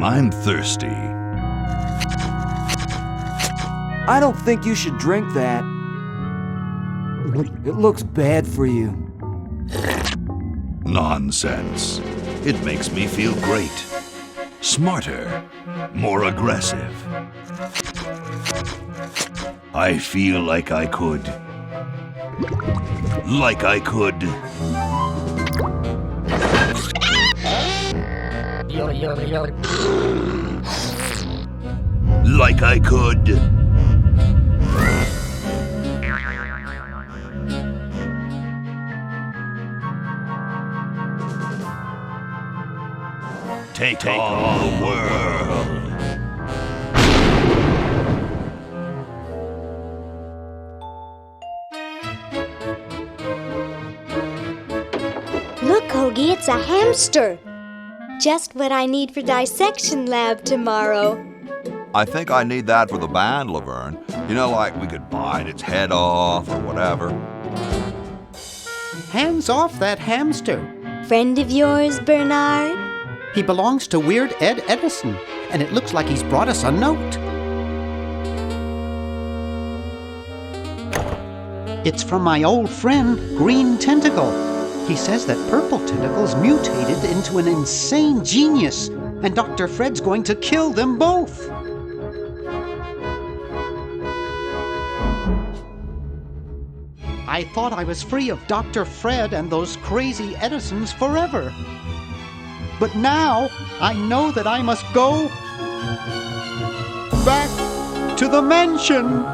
I'm thirsty. I don't think you should drink that. It looks bad for you. Nonsense. It makes me feel great. Smarter. More aggressive. I feel like I could. Like I could. Like I could. Take on the world. Look, Hoagie, it's a hamster. Just what I need for dissection lab tomorrow. I think I need that for the band, Laverne. You know, like we could bite its head off or whatever. Hands off that hamster. Friend of yours, Bernard? He belongs to Weird Ed Edison, and it looks like he's brought us a note. It's from my old friend, Green Tentacle. He says that Purple Tentacle's mutated into an insane genius, and Dr. Fred's going to kill them both. I thought I was free of Dr. Fred and those crazy Edisons forever. But now I know that I must go back to the mansion.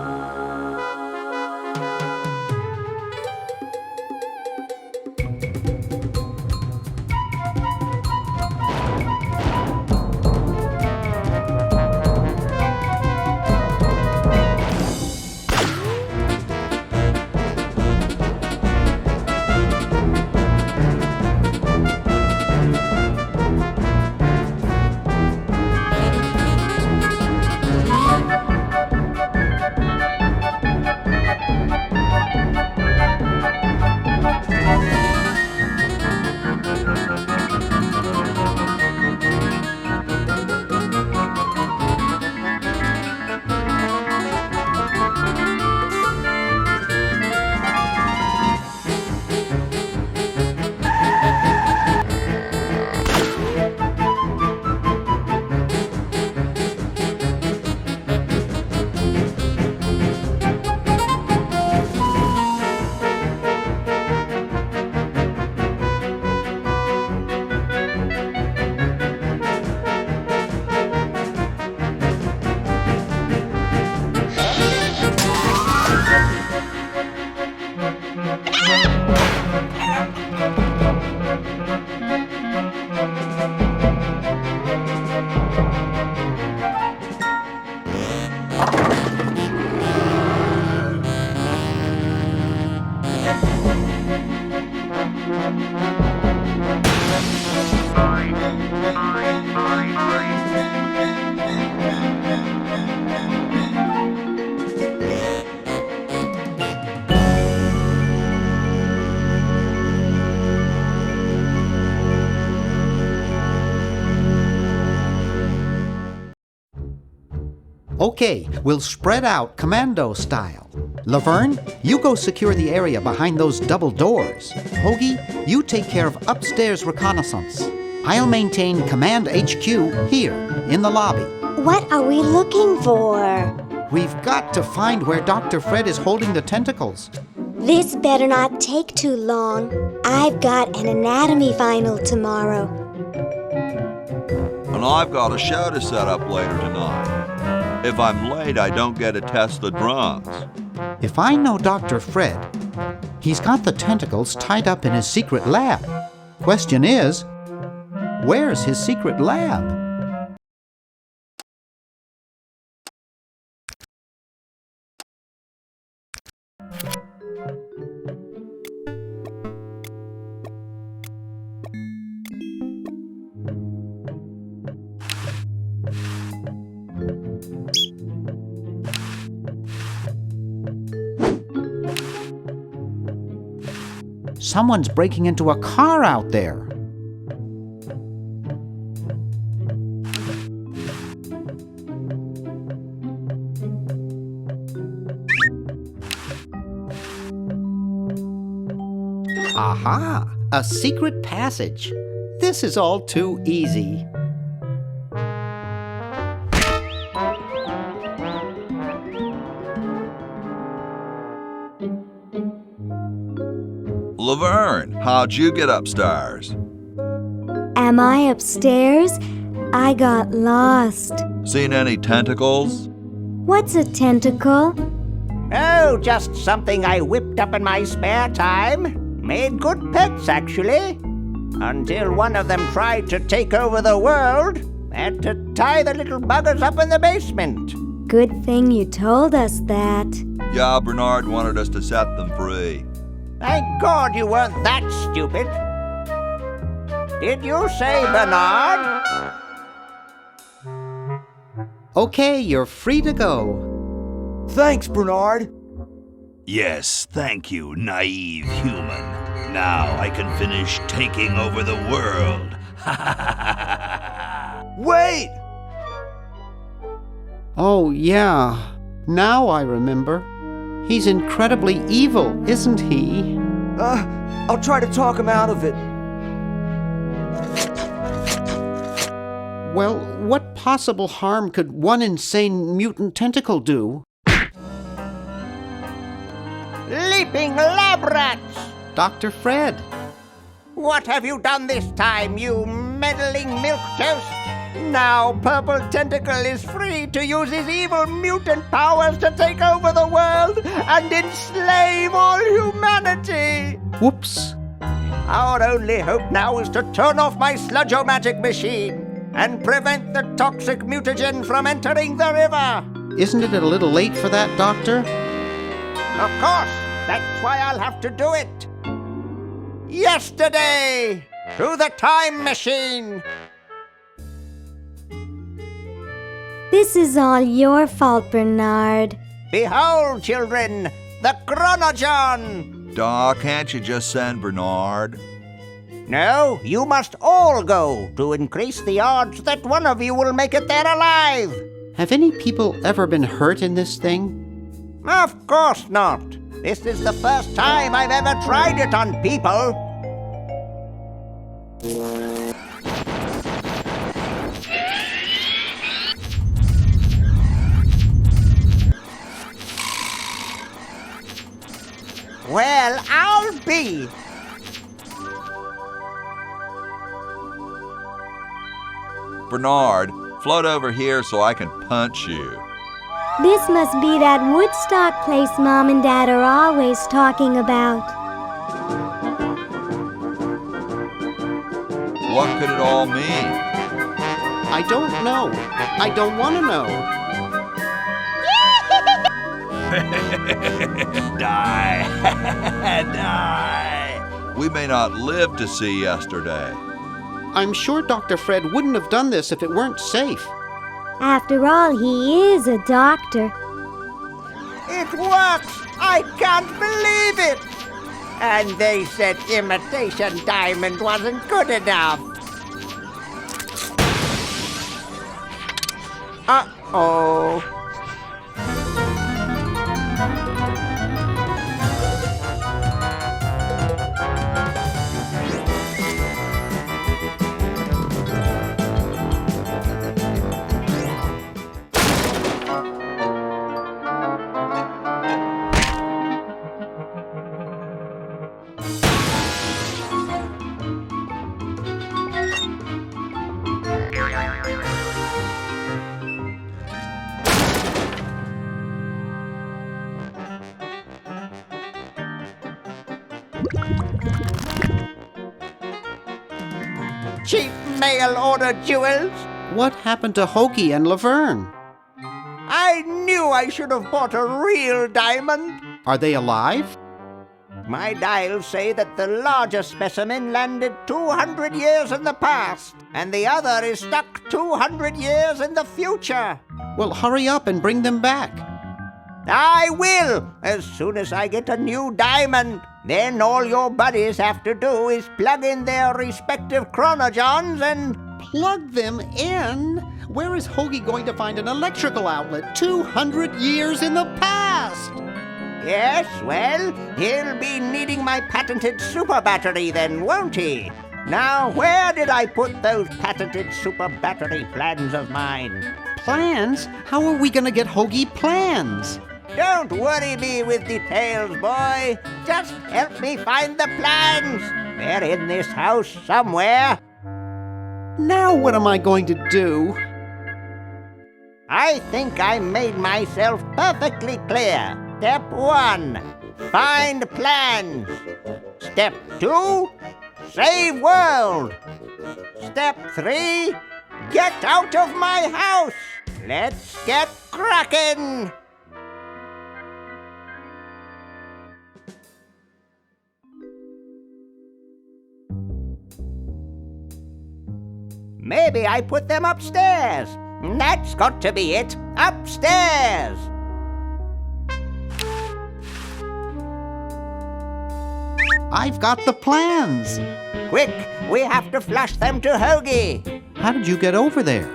Okay, we'll spread out commando style. Laverne, you go secure the area behind those double doors. Hoagie, you take care of upstairs reconnaissance. I'll maintain Command HQ here, in the lobby. What are we looking for? We've got to find where Dr. Fred is holding the tentacles. This better not take too long. I've got an anatomy final tomorrow. And I've got a show to set up later tonight. If I'm late, I don't get to test the drums. If I know Dr. Fred, he's got the tentacles tied up in his secret lab. Question is, where's his secret lab? Someone's breaking into a car out there. Aha! A secret passage. This is all too easy. Laverne, how'd you get upstairs? Am I upstairs? I got lost. Seen any tentacles? What's a tentacle? Oh, just something I whipped up in my spare time. Made good pets, actually. Until one of them tried to take over the world. Had to tie the little buggers up in the basement. Good thing you told us that. Yeah, Bernard wanted us to set them free. Thank God you weren't that stupid. Did you say Bernard? Okay, you're free to go. Thanks, Bernard. Yes, thank you, naive human. Now I can finish taking over the world. Wait! Oh, yeah. Now I remember. He's incredibly evil, isn't he? I'll try to talk him out of it. Well, what possible harm could one insane mutant tentacle do? Leaping lab rats! Dr. Fred. What have you done this time, you meddling milquetoast? Now Purple Tentacle is free to use his evil mutant powers to take over the world and enslave all humanity! Whoops. Our only hope now is to turn off my sludge-o-magic machine and prevent the toxic mutagen from entering the river. Isn't it a little late for that, Doctor? Of course, that's why I'll have to do it. Yesterday, through the time machine. This is all your fault, Bernard. Behold, children, the Chronogon! Doc, can't you just send Bernard? No, you must all go to increase the odds that one of you will make it there alive. Have any people ever been hurt in this thing? Of course not. This is the first time I've ever tried it on people. Well, I'll be. Bernard, float over here so I can punch you. This must be that Woodstock place Mom and Dad are always talking about. What could it all mean? I don't know. I don't want to know. Die! Die! We may not live to see yesterday. I'm sure Dr. Fred wouldn't have done this if it weren't safe. After all, he is a doctor. It works! I can't believe it! And they said imitation diamond wasn't good enough. Uh-oh. Cheap mail-order jewels. What happened to Hoagie and Laverne? I knew I should have bought a real diamond. Are they alive? My dials say that the larger specimen landed 200 years in the past, and the other is stuck 200 years in the future. Well, hurry up and bring them back. I will, as soon as I get a new diamond. Then all your buddies have to do is plug in their respective chronogons and... Plug them in? Where is Hoagie going to find an electrical outlet 200 years in the past? Yes, well, he'll be needing my patented super battery then, won't he? Now, where did I put those patented super battery plans of mine? Plans? How are we gonna get Hoagie plans? Don't worry me with details, boy. Just help me find the plans. They're in this house somewhere. Now what am I going to do? I think I made myself perfectly clear. Step 1, find plans. Step 2, save world. Step 3, get out of my house. Let's get cracking. Maybe I put them upstairs. That's got to be it. Upstairs. I've got the plans. Quick, we have to flush them to Hoagie. How did you get over there?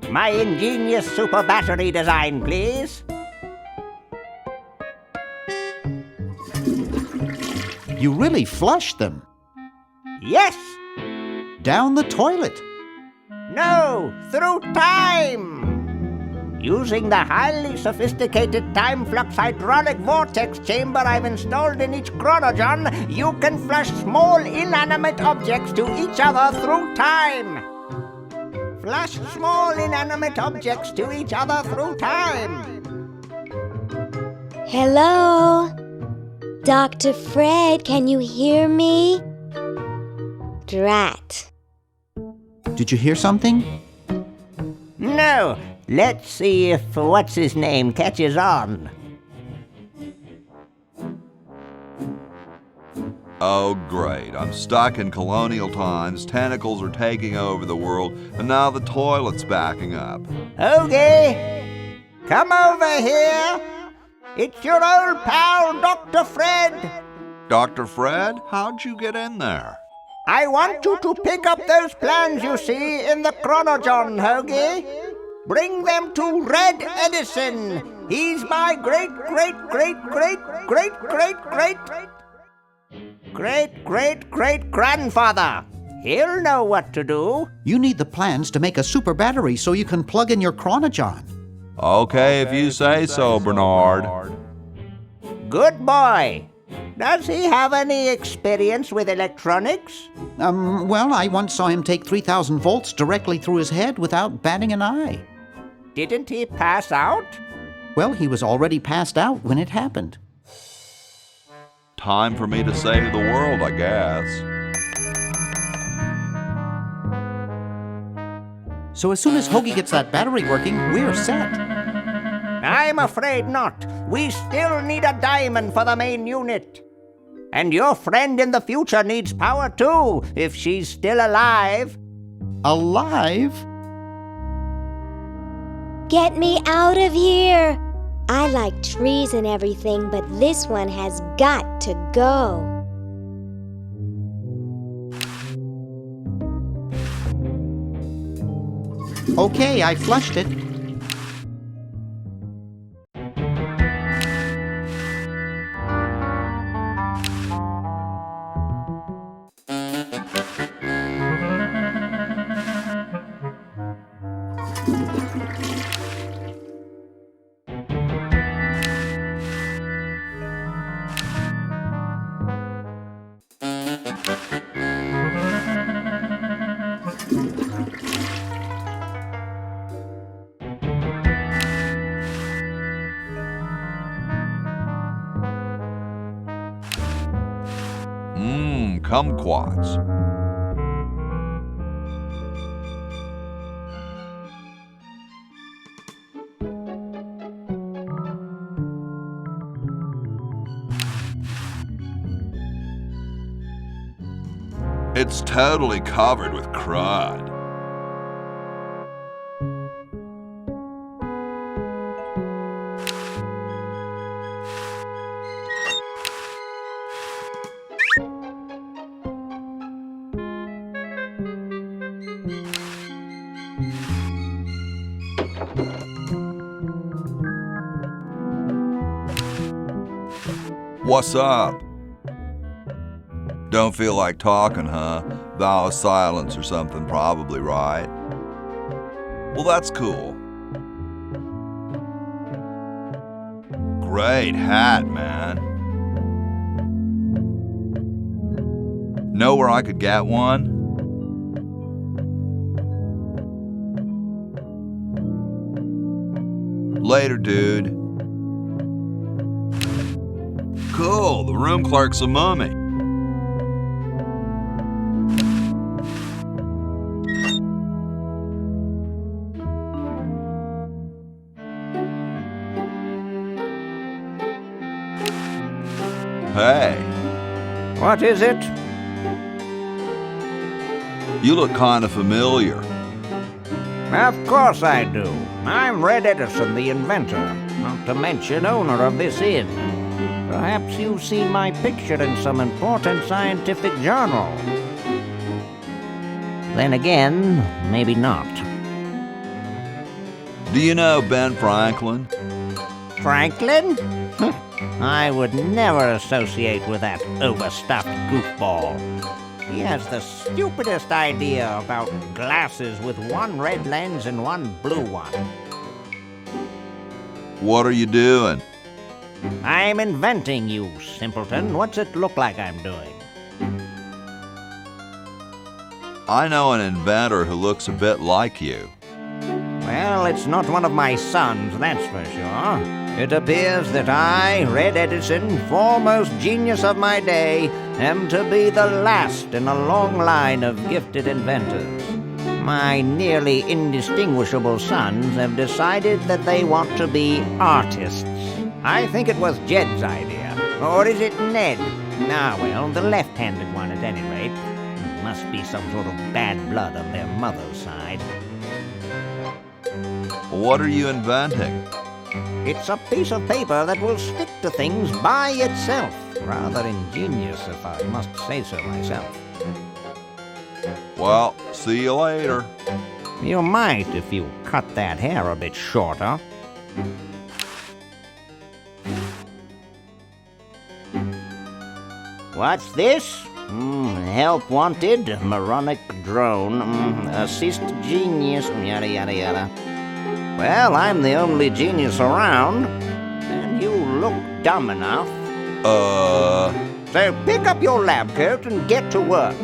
My ingenious super battery design, please. You really flushed them. Yes. Down the toilet. No, through time. Using the highly sophisticated time flux hydraulic vortex chamber I've installed in each chronogon, you can flush small inanimate objects to each other through time. Flush small inanimate objects to each other through time. Hello? Dr. Fred, can you hear me? Drat. Did you hear something? No. Let's see if what's-his-name catches on. Oh, great. I'm stuck in colonial times, tentacles are taking over the world, and now the toilet's backing up. Hoagie, come over here. It's your old pal, Dr. Fred. Dr. Fred, how'd you get in there? I want you to pick up those plans you see in the chronogon, Hoagie. Bring them to Red Edison. He's my great-great-great-great-great-great-great-great-grandfather. He'll know what to do. You need the plans to make a super battery so you can plug in your chronogon. Okay, if you say so, Bernard. Good boy. Does he have any experience with electronics? Well, I once saw him take 3,000 volts directly through his head without batting an eye. Didn't he pass out? Well, he was already passed out when it happened. Time for me to save the world, I guess. So as soon as Hoagie gets that battery working, we're set. I'm afraid not. We still need a diamond for the main unit. And your friend in the future needs power too, if she's still alive. Alive? Get me out of here! I like trees and everything, but this one has got to go. Okay, I flushed it. Kumquats. It's totally covered with crud. What's up? Don't feel like talking, huh? Vow of silence or something, probably, right? Well, that's cool. Great hat, man. Know where I could get one? Later, dude. Cool, the room clerk's a mummy. Hey. What is it? You look kind of familiar. Of course I do. I'm Red Edison, the inventor, not to mention owner of this inn. Perhaps you've seen my picture in some important scientific journal. Then again, maybe not. Do you know Ben Franklin? Franklin? I would never associate with that overstuffed goofball. He has the stupidest idea about glasses with one red lens and one blue one. What are you doing? I'm inventing, you simpleton. What's it look like I'm doing? I know an inventor who looks a bit like you. Well, it's not one of my sons, that's for sure. It appears that I, Red Edison, foremost genius of my day, am to be the last in a long line of gifted inventors. My nearly indistinguishable sons have decided that they want to be artists. I think it was Jed's idea. Or is it Ned? Ah, well, the left-handed one at any rate. Must be some sort of bad blood on their mother's side. What are you inventing? It's a piece of paper that will stick to things by itself. Rather ingenious, if I must say so myself. Well, see you later. You might if you cut that hair a bit shorter. What's this? Help wanted, moronic drone, assist genius, yada yada yada. Well, I'm the only genius around, and you look dumb enough. So pick up your lab coat and get to work.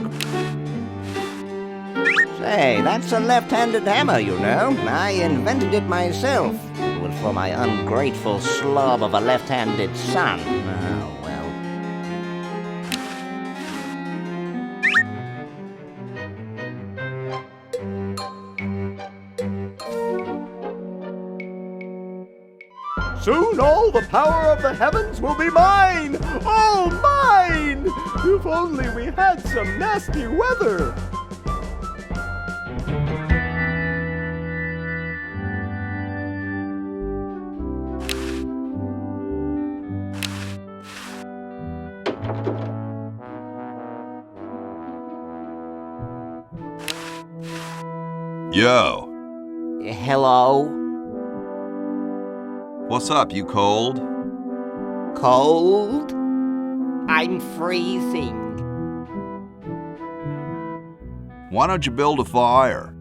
Say, that's a left-handed hammer, you know. I invented it myself. It was for my ungrateful slob of a left-handed son. Oh, well. Soon all the power of the heavens will be mine! All mine! If only we had some nasty weather! Yo. Hello? What's up, you cold? Cold? I'm freezing. Why don't you build a fire?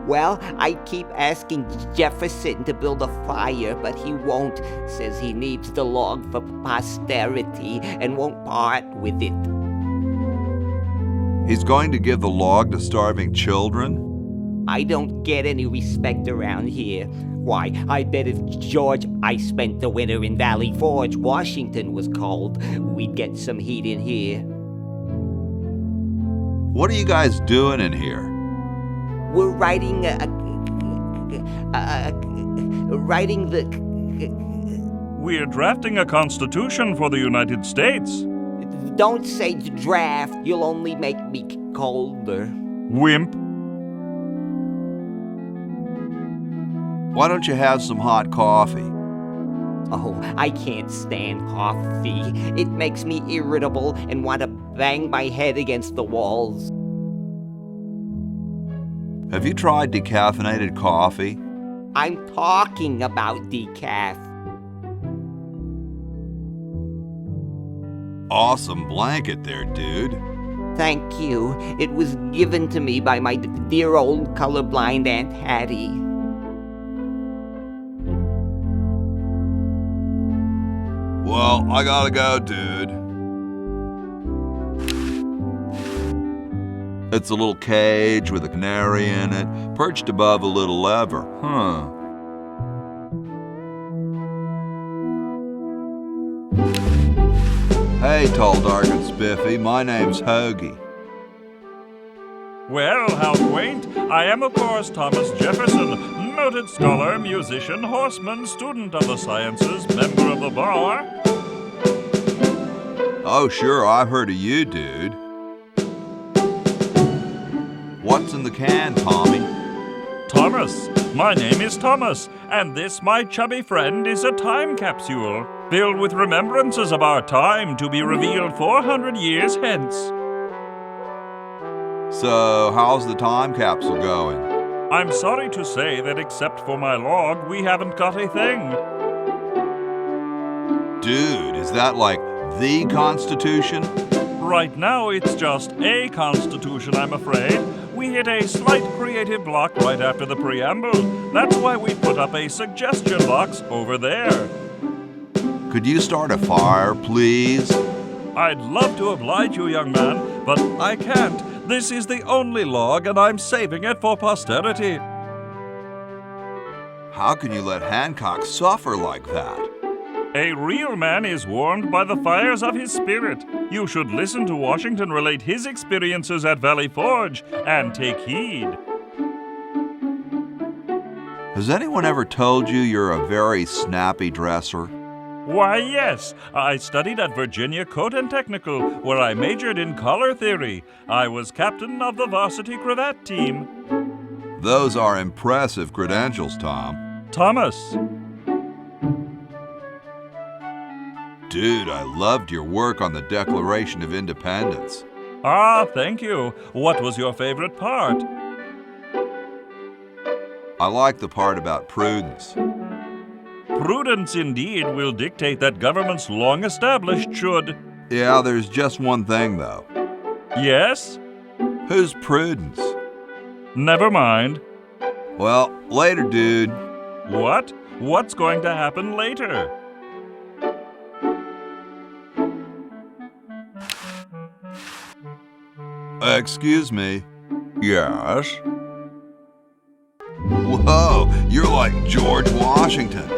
Well, I keep asking Jefferson to build a fire, but he won't. Says he needs the log for posterity and won't part with it. He's going to give the log to starving children? I don't get any respect around here. Why, I bet if George I spent the winter in Valley Forge, Washington was cold, we'd get some heat in here. What are you guys doing in here? We're writing We're drafting a constitution for the United States. Don't say draft, you'll only make me colder. Wimp. Why don't you have some hot coffee? Oh, I can't stand coffee. It makes me irritable and want to bang my head against the walls. Have you tried decaffeinated coffee? I'm talking about decaf. awesome blanket there, dude. Thank you. It was given to me by my dear old colorblind Aunt Hattie. Well, I gotta go, dude. It's a little cage with a canary in it, perched above a little lever. Hey, tall, dark, and spiffy, my name's Hoagie. Well, how quaint. I am, of course, Thomas Jefferson, noted scholar, musician, horseman, student of the sciences, member of the bar. Oh, sure, I've heard of you, dude. What's in the can, Tommy? Thomas. My name is Thomas, and this, my chubby friend, is a time capsule filled with remembrances of our time to be revealed 400 years hence. So, how's the time capsule going? I'm sorry to say that except for my log, we haven't got a thing. Dude, is that like the Constitution? Right now, it's just a constitution, I'm afraid. We hit a slight creative block right after the preamble. That's why we put up a suggestion box over there. Could you start a fire, please? I'd love to oblige you, young man, but I can't. This is the only log, and I'm saving it for posterity. How can you let Hancock suffer like that? A real man is warmed by the fires of his spirit. You should listen to Washington relate his experiences at Valley Forge and take heed. Has anyone ever told you you're a very snappy dresser? Why, yes. I studied at Virginia Coat and Technical, where I majored in color theory. I was captain of the varsity cravat team. Those are impressive credentials, Tom. Thomas. Dude, I loved your work on the Declaration of Independence. Ah, thank you. What was your favorite part? I like the part about prudence. Prudence, indeed, will dictate that governments long established should. Yeah, there's just one thing, though. Yes? Who's Prudence? Never mind. Well, later, dude. What? What's going to happen later? Excuse me. Yes? Whoa, you're like George Washington.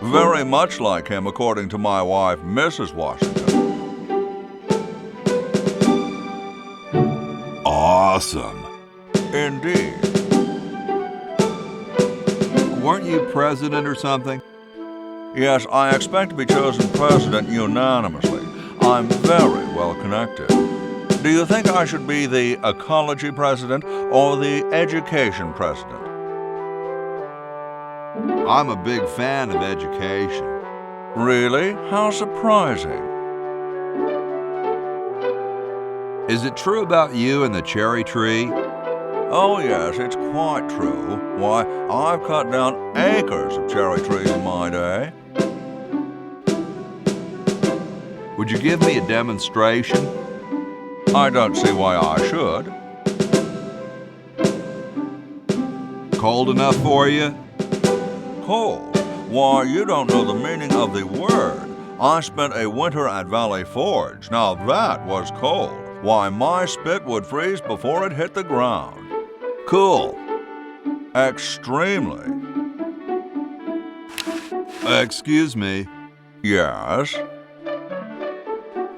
Very much like him, according to my wife, Mrs. Washington. Awesome. Indeed. Weren't you president or something? Yes, I expect to be chosen president unanimously. I'm very well connected. Do you think I should be the ecology president or the education president? I'm a big fan of education. Really? How surprising. Is it true about you and the cherry tree? Oh yes, it's quite true. Why, I've cut down acres of cherry trees in my day. Would you give me a demonstration? I don't see why I should. Cold enough for you? Cold? Why, you don't know the meaning of the word. I spent a winter at Valley Forge. Now that was cold. Why, my spit would freeze before it hit the ground. Cool. Extremely. Excuse me. Yes?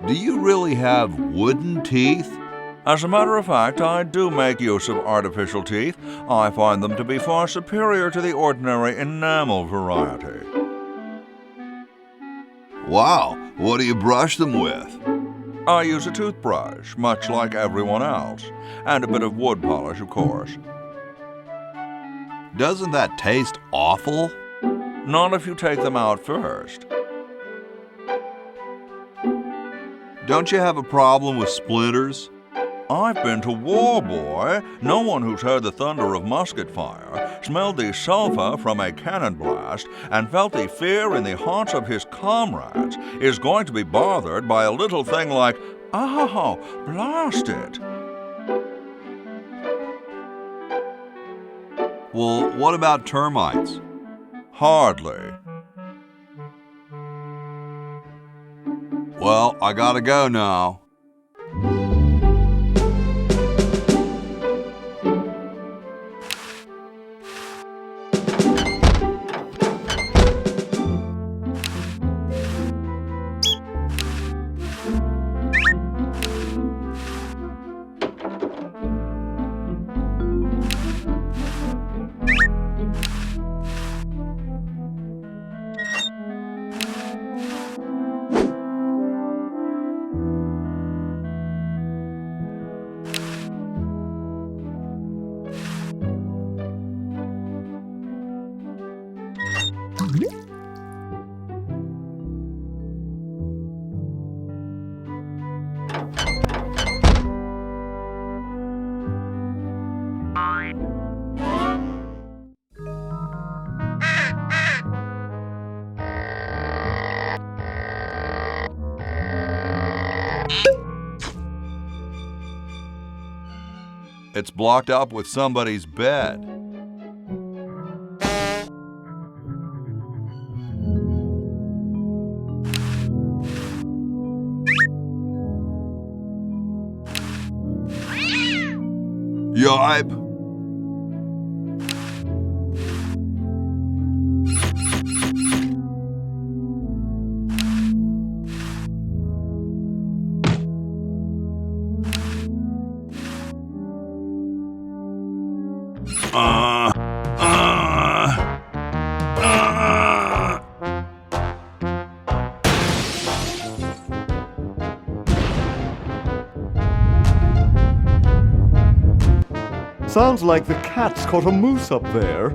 Do you really have wooden teeth? As a matter of fact, I do make use of artificial teeth. I find them to be far superior to the ordinary enamel variety. Wow, what do you brush them with? I use a toothbrush, much like everyone else, and a bit of wood polish, of course. Doesn't that taste awful? Not if you take them out first. Don't you have a problem with splinters? I've been to war, boy. No one who's heard the thunder of musket fire, smelled the sulphur from a cannon blast, and felt the fear in the hearts of his comrades is going to be bothered by a little thing like, oh, blast it. Well, what about termites? Hardly. Well, I gotta go now. It's blocked up with somebody's bed. Yipe! Sounds like the cat's caught a moose up there.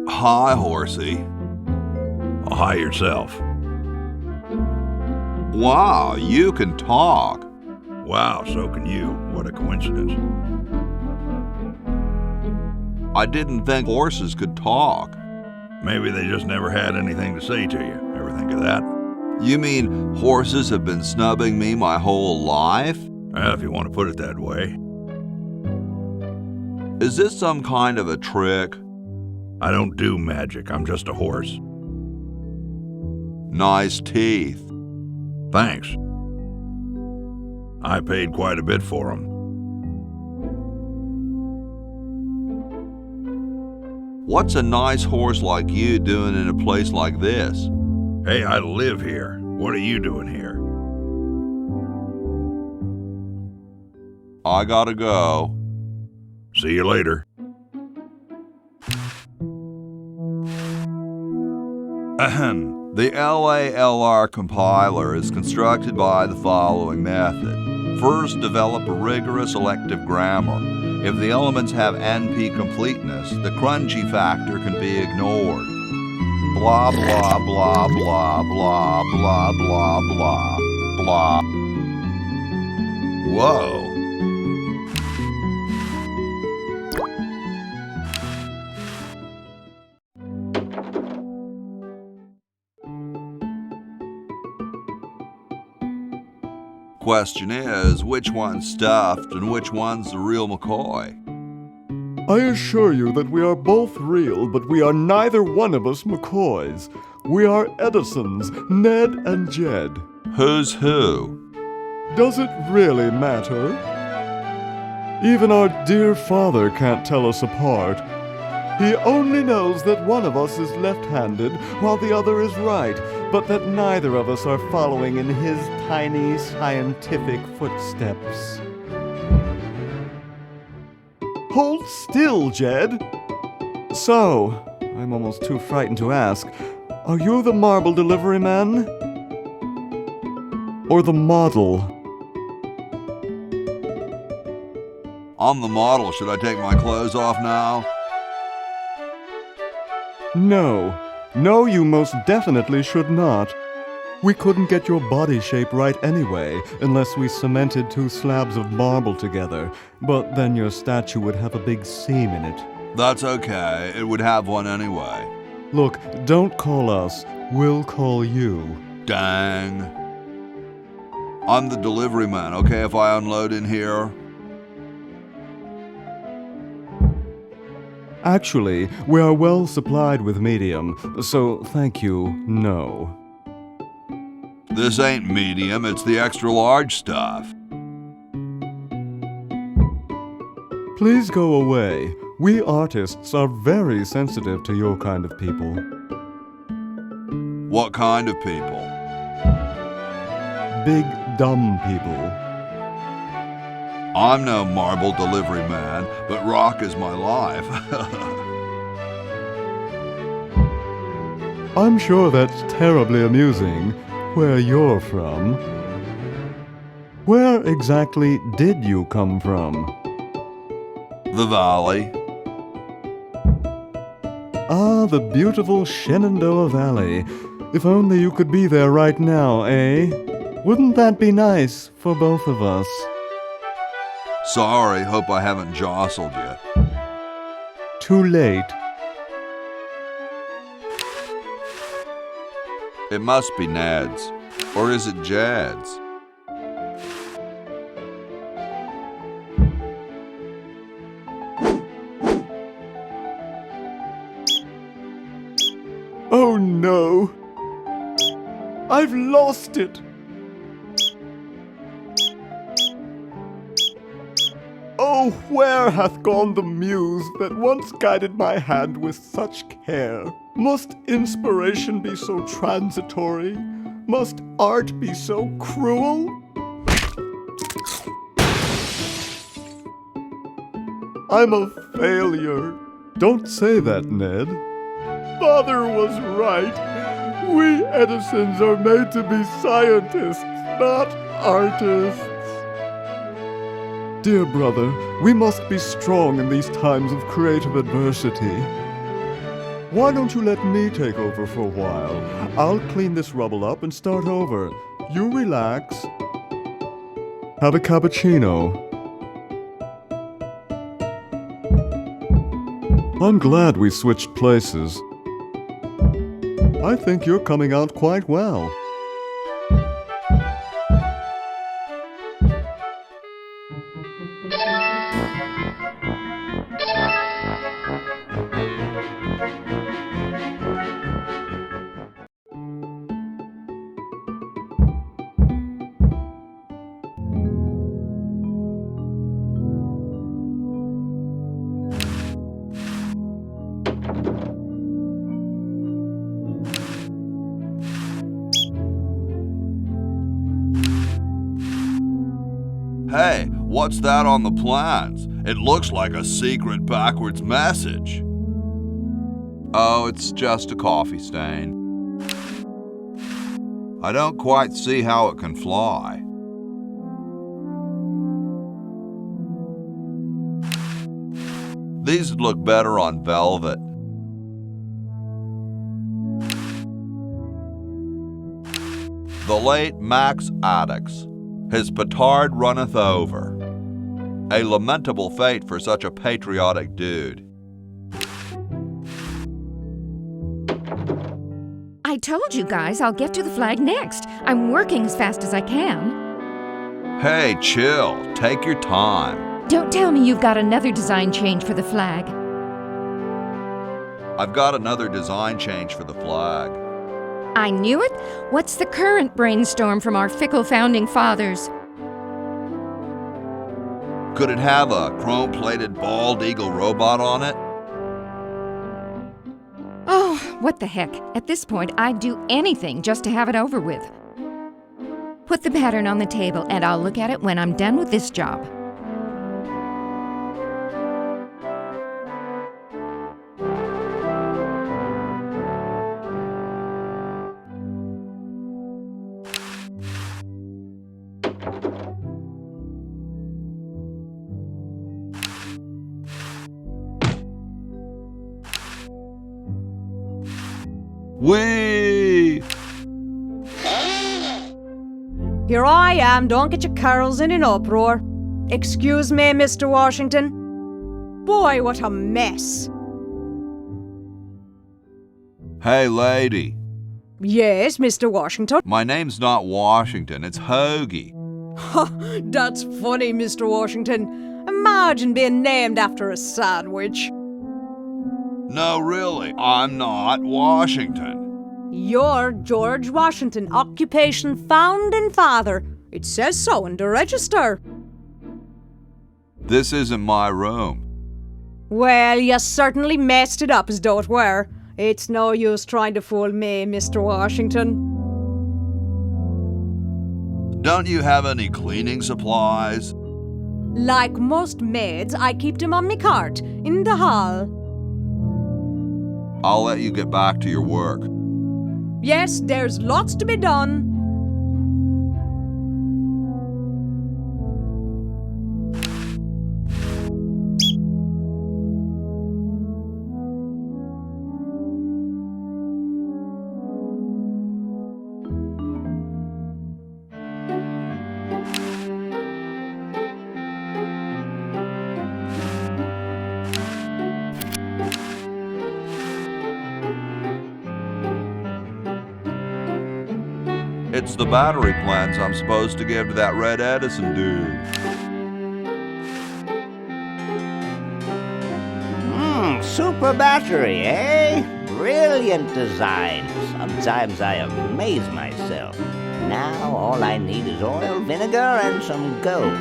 Hi, horsey. Hi yourself. Wow, you can talk. Wow, so can you. What a coincidence. I didn't think horses could talk. Maybe they just never had anything to say to you. Ever think of that? You mean horses have been snubbing me my whole life? Well, if you want to put it that way. Is this some kind of a trick? I don't do magic. I'm just a horse. Nice teeth. Thanks. I paid quite a bit for them. What's a nice horse like you doing in a place like this? Hey, I live here. What are you doing here? I gotta go. See you later. Ahem. The LALR compiler is constructed by the following method. First, develop a rigorous elective grammar. If the elements have NP completeness, the crunchy factor can be ignored. Blah, blah, blah, blah, blah, blah, blah, blah, blah. Whoa. Question is, which one's stuffed and which one's the real McCoy? I assure you that we are both real, but we are neither one of us McCoys. We are Edisons, Ned and Jed. Who's who? Does it really matter? Even our dear father can't tell us apart. He only knows that one of us is left-handed while the other is right, but that neither of us are following in his tiny scientific footsteps. Hold still, Jed! So, I'm almost too frightened to ask, are you the marble delivery man? or the model? I'm the model. Should I take my clothes off now? No. No, you most definitely should not. We couldn't get your body shape right anyway, unless we cemented 2 slabs of marble together. But then your statue would have a big seam in it. That's okay. It would have one anyway. Look, don't call us. We'll call you. Dang. I'm the delivery man, okay, if I unload in here? Actually, we are well supplied with medium, so thank you, no. This ain't medium, it's the extra large stuff. Please go away. We artists are very sensitive to your kind of people. What kind of people? Big, dumb people. I'm no marble delivery man, but rock is my life. I'm sure that's terribly amusing, where you're from. Where exactly did you come from? The valley. Ah, the beautiful Shenandoah Valley. If only you could be there right now, eh? Wouldn't that be nice for both of us? Sorry, hope I haven't jostled you. Too late. It must be Ned's. Or is it Jad's? Oh no! I've lost it! Oh, where hath gone the muse that once guided my hand with such care? Must inspiration be so transitory? Must art be so cruel? I'm a failure. Don't say that, Ned. Father was right. We Edisons are made to be scientists, not artists. Dear brother, we must be strong in these times of creative adversity. Why don't you let me take over for a while? I'll clean this rubble up and start over. You relax. Have a cappuccino. I'm glad we switched places. I think you're coming out quite well. Hey, what's that on the plans? It looks like a secret backwards message. Oh, it's just a coffee stain. I don't quite see how it can fly. These would look better on velvet. The late Max Addix. His petard runneth over. A lamentable fate for such a patriotic dude. I told you guys I'll get to the flag next. I'm working as fast as I can. Hey, chill. Take your time. Don't tell me you've got another design change for the flag. I've got another design change for the flag. I knew it. What's the current brainstorm from our fickle founding fathers? Could it have a chrome-plated bald eagle robot on it? Oh, what the heck. At this point, I'd do anything just to have it over with. Put the pattern on the table and I'll look at it when I'm done with this job. Whee! Here I am, don't get your carols in an uproar. Excuse me, Mr. Washington. Boy, what a mess. Hey, lady. Yes, Mr. Washington? My name's not Washington, it's Hoagie. That's funny, Mr. Washington. Imagine being named after a sandwich. No, really, I'm not Washington. You're George Washington, occupation founding father. It says so in the register. This isn't my room. Well, you certainly messed it up as though it were. It's no use trying to fool me, Mr. Washington. Don't you have any cleaning supplies? Like most maids, I keep them on me cart, in the hall. I'll let you get back to your work. Yes, there's lots to be done. It's the battery plans I'm supposed to give to that Red Edison dude. Super battery, eh? Brilliant design. Sometimes I amaze myself. Now all I need is oil, vinegar, and some gold.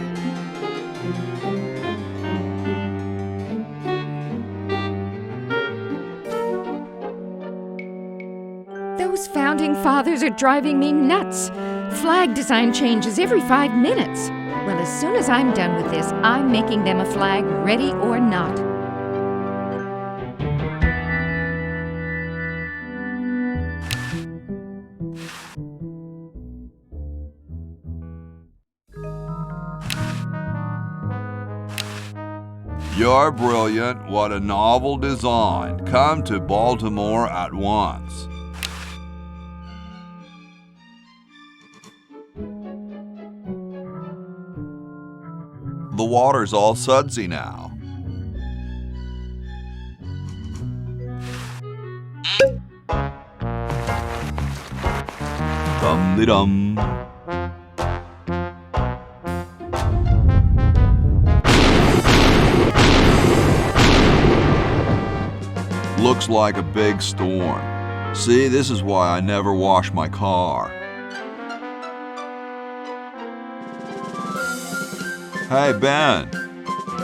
Those founding fathers are driving me nuts. Flag design changes every 5 minutes. Well, as soon as I'm done with this, I'm making them a flag, ready or not. You're brilliant. What a novel design. Come to Baltimore at once. The water's all sudsy now. Dum-de-dum. Looks like a big storm. See, this is why I never wash my car. Hey, Ben.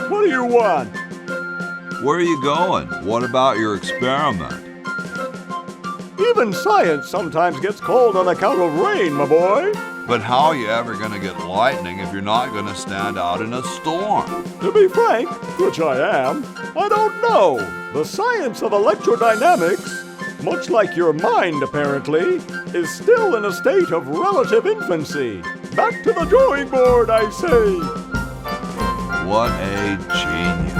What do you want? Where are you going? What about your experiment? Even science sometimes gets cold on account of rain, my boy. But how are you ever going to get lightning if you're not going to stand out in a storm? To be frank, which I am, I don't know. The science of electrodynamics, much like your mind apparently, is still in a state of relative infancy. Back to the drawing board, I say. What a genius.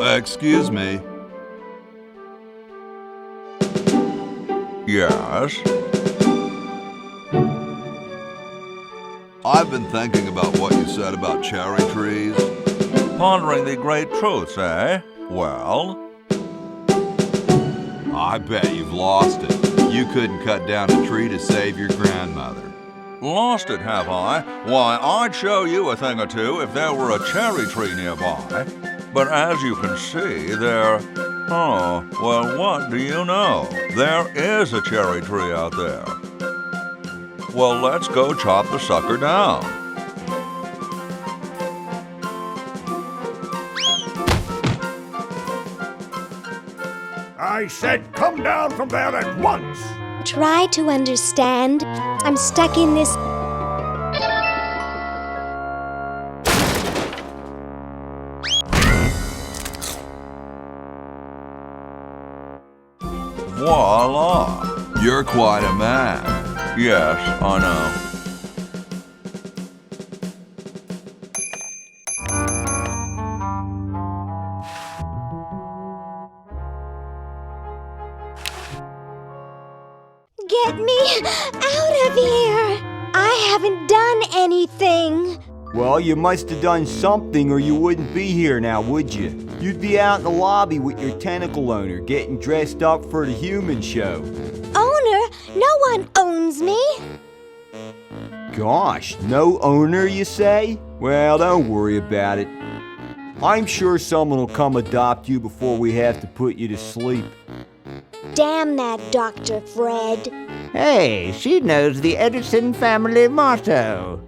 Excuse me. Yes? I've been thinking about what you said about cherry trees. Pondering the great truths, eh? Well? I bet you've lost it. You couldn't cut down a tree to save your grandmother. Lost it, have I? Why, I'd show you a thing or two if there were a cherry tree nearby. But as you can see, Oh, well, what do you know? There is a cherry tree out there. Well, let's go chop the sucker down. I said come down from there at once! Try to understand. I'm stuck in this. Voila! You're quite a man. Yes, I know. Get me out of here! I haven't done anything. Well, you must have done something or you wouldn't be here now, would you? You'd be out in the lobby with your tentacle owner getting dressed up for the human show. Owner? No one owns me. Gosh, no owner, you say? Well, don't worry about it. I'm sure someone will come adopt you before we have to put you to sleep. Damn that Dr. Fred. Hey, she knows the Edison family motto.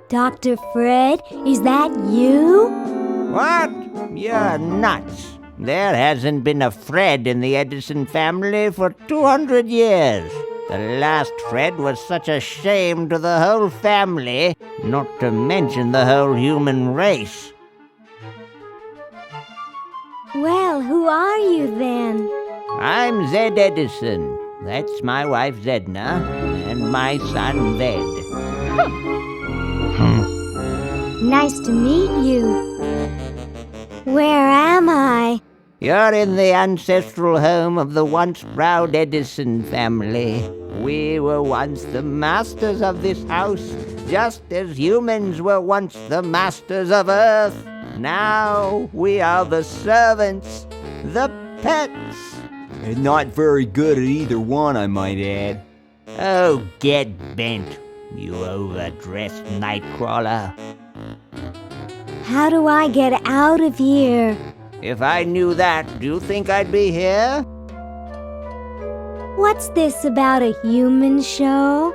Dr. Fred, is that you? What? You're nuts. There hasn't been a Fred in the Edison family for 200 years. The last Fred was such a shame to the whole family, not to mention the whole human race. Well, who are you then? I'm Zed Edison. That's my wife Zedna, and my son Ved. Nice to meet you. Where am I? You're in the ancestral home of the once proud Edison family. We were once the masters of this house, just as humans were once the masters of Earth. Now we are the servants, the pets. And not very good at either one, I might add. Oh, get bent, you overdressed nightcrawler. How do I get out of here? If I knew that, do you think I'd be here? What's this about a human show?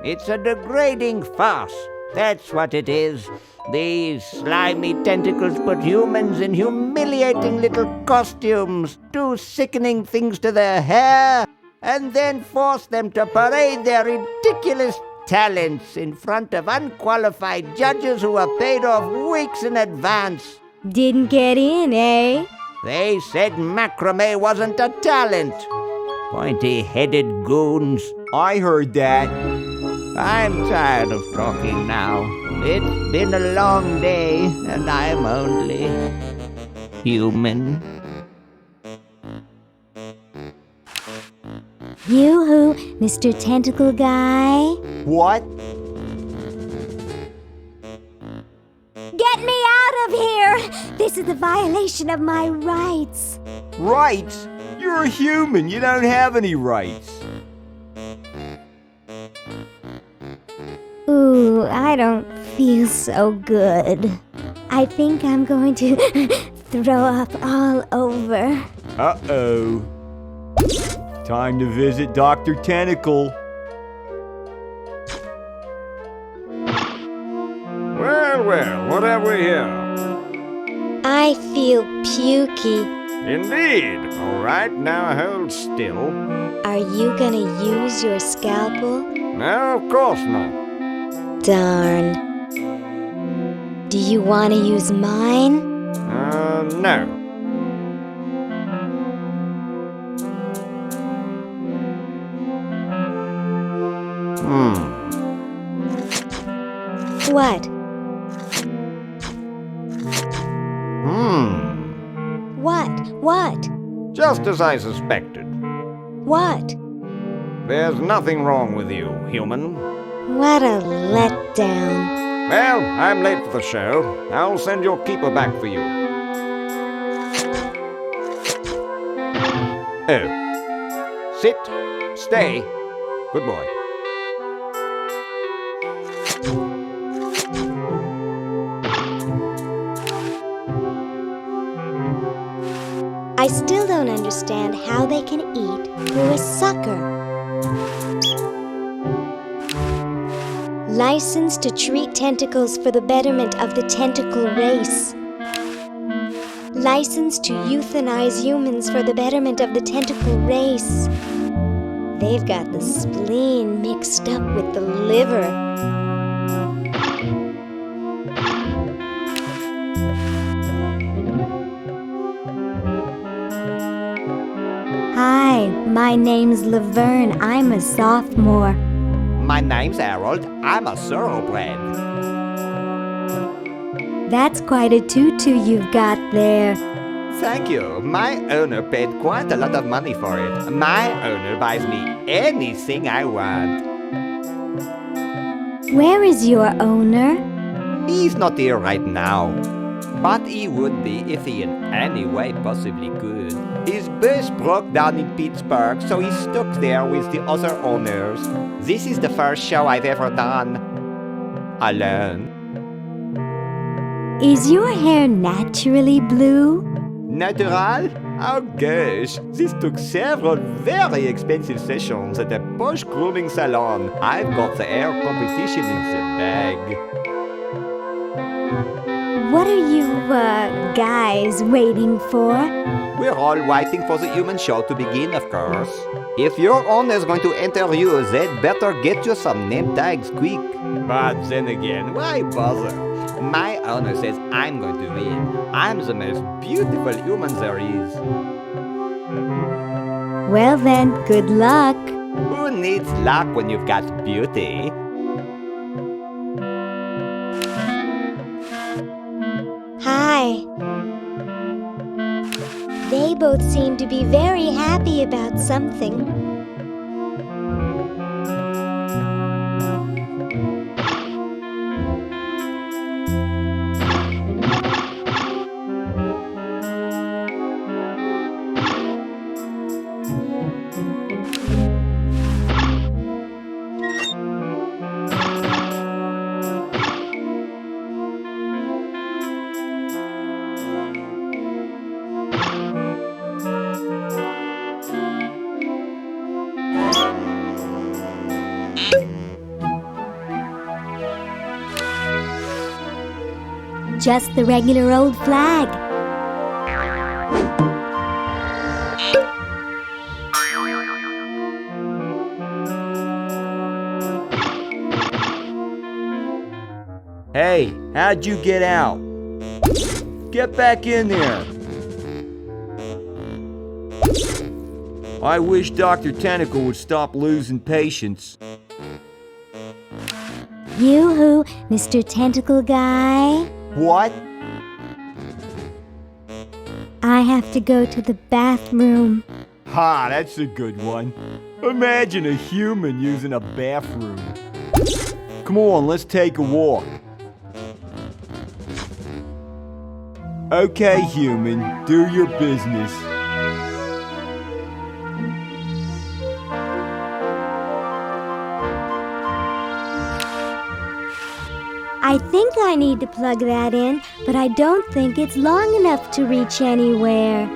It's a degrading farce. That's what it is. These slimy tentacles put humans in humiliating little costumes, do sickening things to their hair, and then force them to parade their ridiculous talents in front of unqualified judges who are paid off weeks in advance. Didn't get in, eh? They said macrame wasn't a talent. Pointy-headed goons. I heard that. I'm tired of talking now. It's been a long day, and I'm only human. You-hoo, Mr. Tentacle Guy. What? Get me out of here! This is a violation of my rights. Rights? You're a human. You don't have any rights. Ooh, I don't feel so good. I think I'm going to throw up all over. Uh-oh. Time to visit Dr. Tentacle. Well, well, what have we here? I feel pukey. Indeed. All right, now hold still. Are you gonna use your scalpel? No, of course not. Darn. Do you want to use mine? No. What? What? Just as I suspected. What? There's nothing wrong with you, human. What a letdown. Well, I'm late for the show. I'll send your keeper back for you. Oh. Sit. Stay. Good boy. I still don't understand how they can eat through a sucker. License to treat tentacles for the betterment of the tentacle race. License to euthanize humans for the betterment of the tentacle race. They've got the spleen mixed up with the liver. Hi, my name's Laverne. I'm a sophomore. My name's Harold. I'm a thoroughbred. That's quite a tutu you've got there. Thank you. My owner paid quite a lot of money for it. My owner buys me anything I want. Where is your owner? He's not here right now. But he would be if he in any way possibly could. His bus broke down in Pittsburgh, so he's stuck there with the other owners. This is the first show I've ever done alone. Is your hair naturally blue? Natural? Oh gosh, this took several very expensive sessions at a posh grooming salon. I've got the hair competition in the bag. What are you, guys waiting for? We're all waiting for the human show to begin, of course. If your owner's going to interview, they'd better get you some name tags quick. But then again, why bother? My owner says I'm going to win. I'm the most beautiful human there is. Well then, good luck. Who needs luck when you've got beauty? Hi. They both seem to be very happy about something. Just the regular old flag. Hey, how'd you get out? Get back in there. I wish Dr. Tentacle would stop losing patience. Yoo-hoo, Mr. Tentacle Guy. What? I have to go to the bathroom. Ha, that's a good one. Imagine a human using a bathroom. Come on, let's take a walk. Okay, human, do your business. I think I need to plug that in, but I don't think it's long enough to reach anywhere.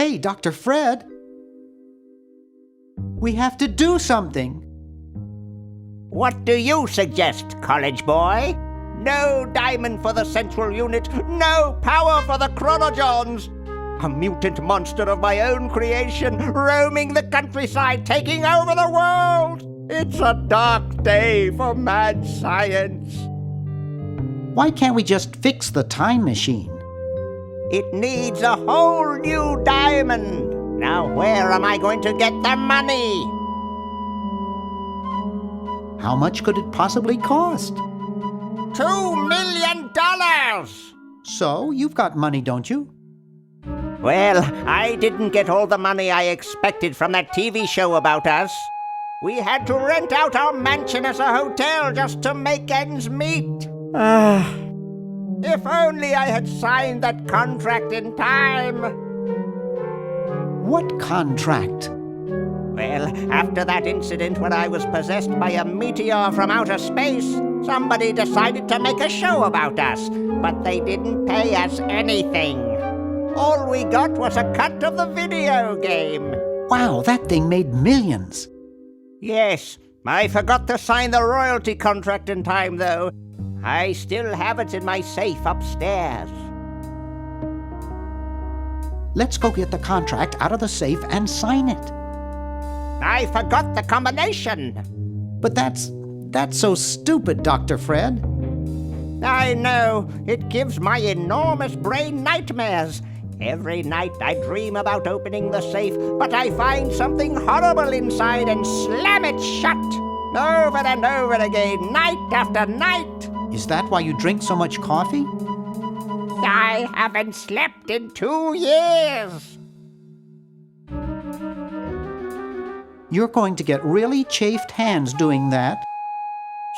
Hey, Dr. Fred. We have to do something. What do you suggest, college boy? No diamond for the central unit, no power for the chronojons. A mutant monster of my own creation, roaming the countryside, taking over the world. It's a dark day for mad science. Why can't we just fix the time machine? It needs a whole new diamond. Now where am I going to get the money? How much could it possibly cost? $2 million! So, you've got money, don't you? Well, I didn't get all the money I expected from that TV show about us. We had to rent out our mansion as a hotel just to make ends meet. If only I had signed that contract in time. What contract? Well, after that incident when I was possessed by a meteor from outer space, somebody decided to make a show about us, but they didn't pay us anything. All we got was a cut of the video game. Wow, that thing made millions. Yes, I forgot to sign the royalty contract in time, though. I still have it in my safe upstairs. Let's go get the contract out of the safe and sign it. I forgot the combination. But that's so stupid, Dr. Fred. I know. It gives my enormous brain nightmares. Every night I dream about opening the safe, but I find something horrible inside and slam it shut. Over and over again, night after night. Is that why you drink so much coffee? I haven't slept in 2 years. You're going to get really chafed hands doing that.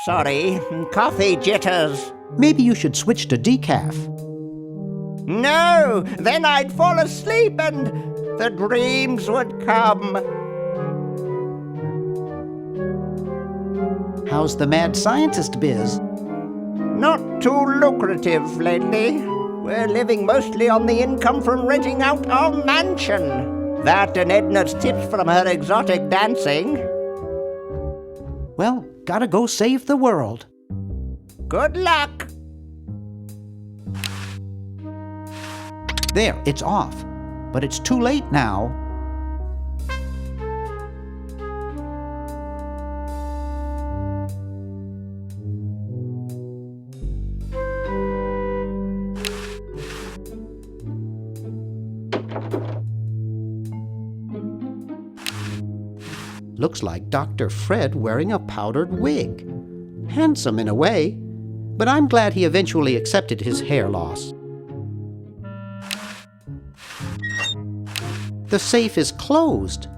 Sorry, coffee jitters. Maybe you should switch to decaf. No, then I'd fall asleep and the dreams would come. How's the mad scientist biz? Not too lucrative lately. We're living mostly on the income from renting out our mansion. That and Edna's tips from her exotic dancing. Well, gotta go save the world. Good luck. There, it's off. But it's too late now. Looks like Dr. Fred wearing a powdered wig. Handsome in a way, but I'm glad he eventually accepted his hair loss. The safe is closed.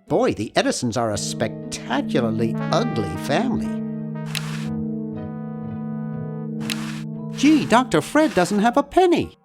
Boy, the Edisons are a spectacularly ugly family. Gee, Dr. Fred doesn't have a penny.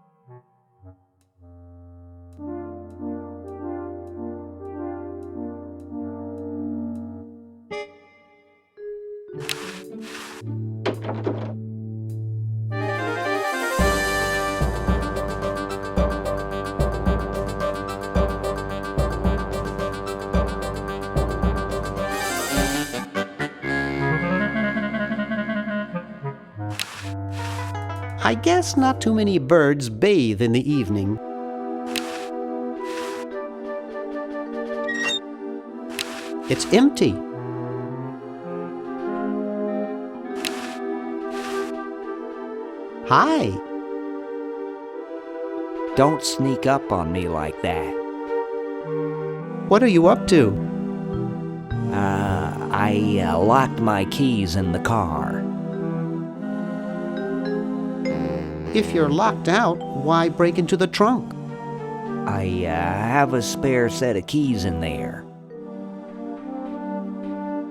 I guess not too many birds bathe in the evening. It's empty. Hi. Don't sneak up on me like that. What are you up to? I locked my keys in the car. If you're locked out, why break into the trunk? I have a spare set of keys in there.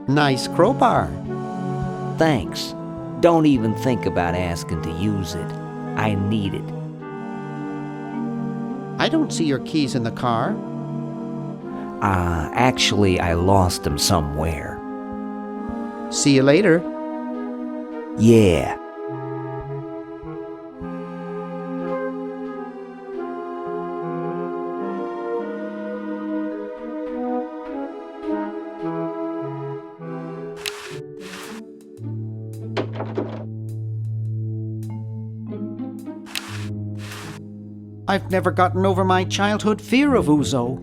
Nice crowbar. Thanks. Don't even think about asking to use it. I need it. I don't see your keys in the car. Actually, I lost them somewhere. See you later. Yeah. I've never gotten over my childhood fear of Uzo.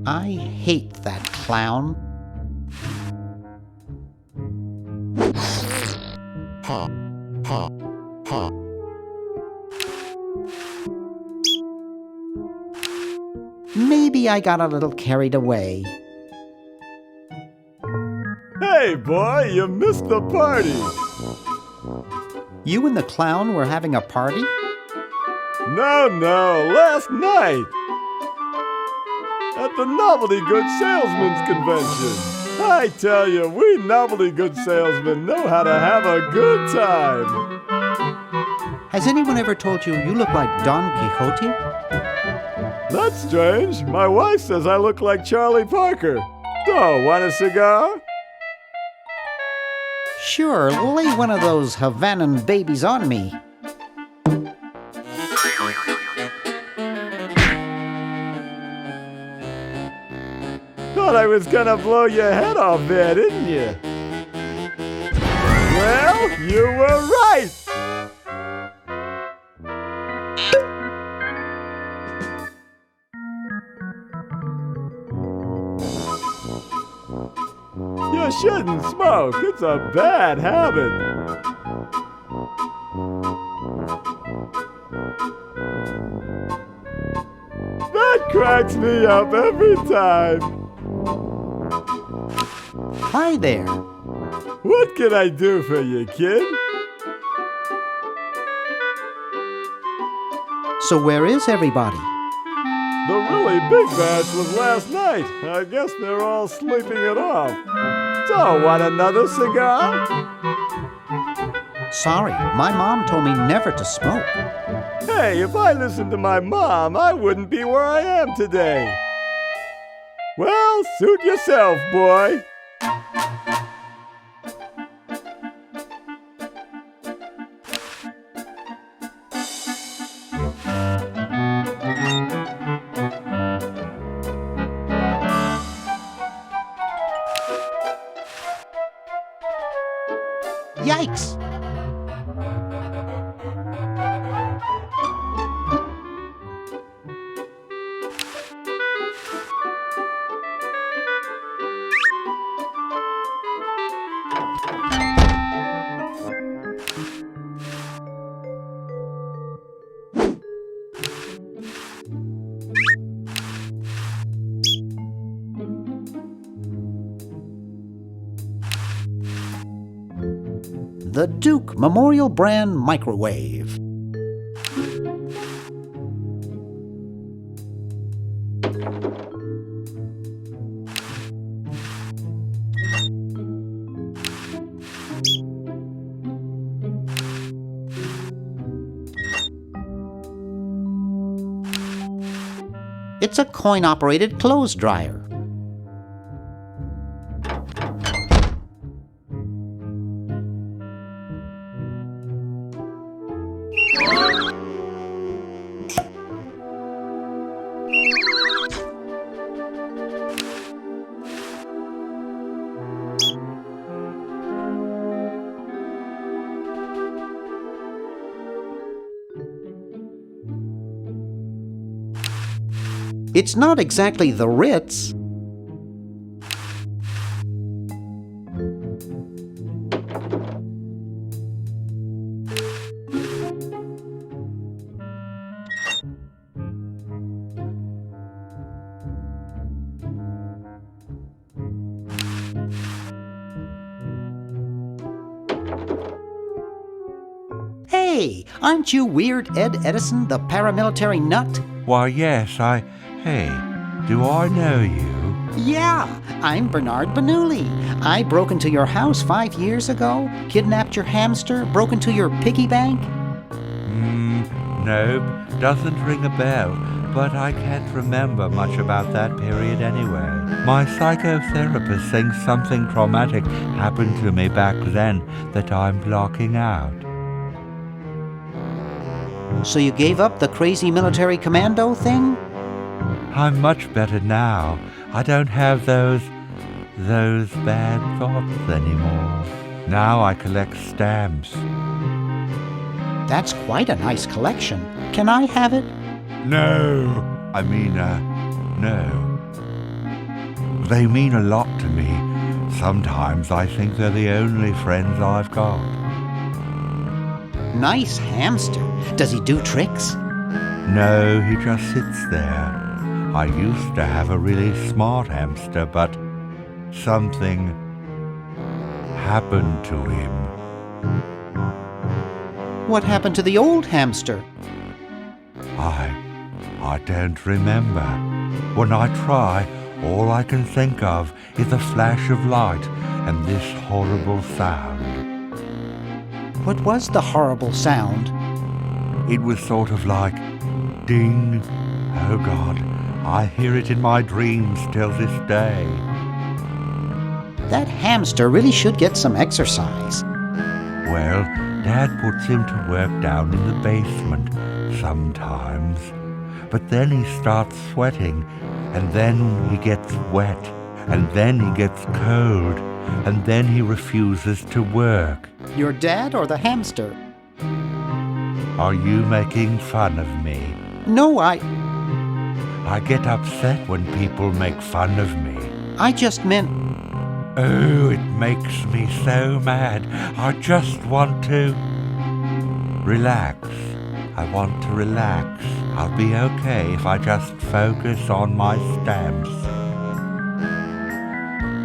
I hate that clown. Maybe I got a little carried away. Hey, boy, you missed the party. You and the clown were having a party? No, last night. At the Novelty Good Salesmen's Convention. I tell you, we novelty good salesmen know how to have a good time. Has anyone ever told you you look like Don Quixote? That's strange. My wife says I look like Charlie Parker. Oh, want a cigar? Sure, lay one of those Havanan babies on me. Thought I was gonna blow your head off there, didn't you? Well, you were right! You shouldn't smoke. It's a bad habit. That cracks me up every time. Hi there. What can I do for you, kid? So where is everybody? The really big batch was last night. I guess they're all sleeping it off. So, want another cigar? Sorry, my mom told me never to smoke. Hey, if I listened to my mom, I wouldn't be where I am today. Well, suit yourself, boy. Yikes! The Duke Memorial Brand Microwave. It's a coin-operated clothes dryer. It's not exactly the Ritz. Hey, aren't you Weird Ed Edison, the paramilitary nut? Why, yes, Hey, do I know you? Yeah, I'm Bernard Bernoulli. I broke into your house 5 years ago, kidnapped your hamster, broke into your piggy bank. Nope, doesn't ring a bell, but I can't remember much about that period anyway. My psychotherapist thinks something traumatic happened to me back then that I'm blocking out. So you gave up the crazy military commando thing? I'm much better now. I don't have those bad thoughts anymore. Now I collect stamps. That's quite a nice collection. Can I have it? No. No. They mean a lot to me. Sometimes I think they're the only friends I've got. Nice hamster. Does he do tricks? No, he just sits there. I used to have a really smart hamster, but something happened to him. What happened to the old hamster? I don't remember. When I try, all I can think of is a flash of light and this horrible sound. What was the horrible sound? It was sort of like ding. Oh God, I hear it in my dreams till this day. That hamster really should get some exercise. Well, Dad puts him to work down in the basement sometimes. But then he starts sweating, and then he gets wet, and then he gets cold, and then he refuses to work. Your dad or the hamster? Are you making fun of me? No, I get upset when people make fun of me. I just meant... Oh, it makes me so mad. I just want to... relax. I want to relax. I'll be okay if I just focus on my stamps.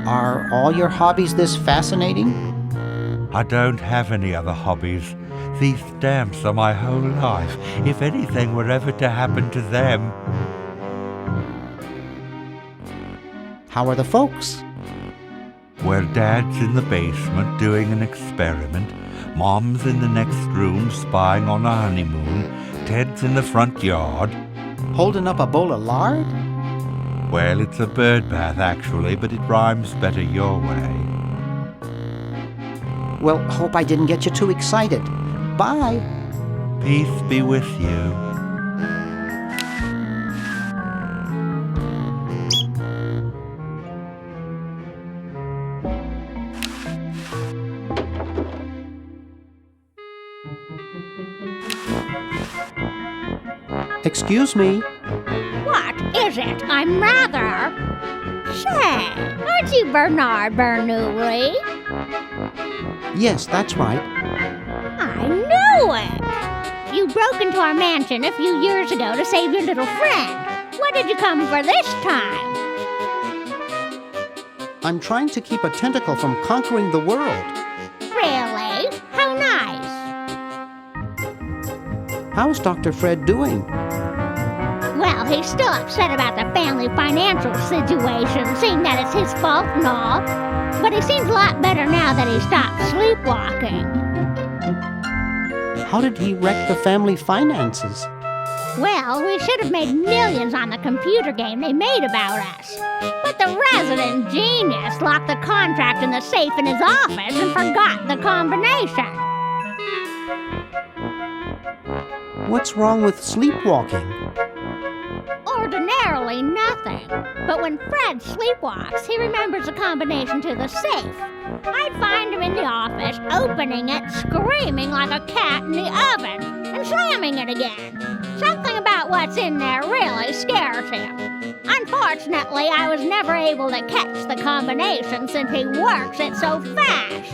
Are all your hobbies this fascinating? I don't have any other hobbies. These stamps are my whole life. If anything were ever to happen to them... How are the folks? Well, Dad's in the basement doing an experiment. Mom's in the next room spying on a honeymoon. Ted's in the front yard. Holding up a bowl of lard? Well, it's a bird bath, actually, but it rhymes better your way. Well, hope I didn't get you too excited. Bye. Peace be with you. Excuse me. What is it? I'm rather... Say, aren't you Bernard Bernoulli? Yes, that's right. I knew it! You broke into our mansion a few years ago to save your little friend. What did you come for this time? I'm trying to keep a tentacle from conquering the world. Really? How nice. How's Dr. Fred doing? Well, he's still upset about the family financial situation, seeing that it's his fault and all. But he seems a lot better now that he stopped sleepwalking. How did he wreck the family finances? Well, we should have made millions on the computer game they made about us. But the resident genius locked the contract in the safe in his office and forgot the combination. What's wrong with sleepwalking? Ordinarily nothing. But when Fred sleepwalks, he remembers the combination to the safe. I'd find him in the office, opening it, screaming like a cat in the oven, and slamming it again. Something about what's in there really scares him. Unfortunately, I was never able to catch the combination since he works it so fast.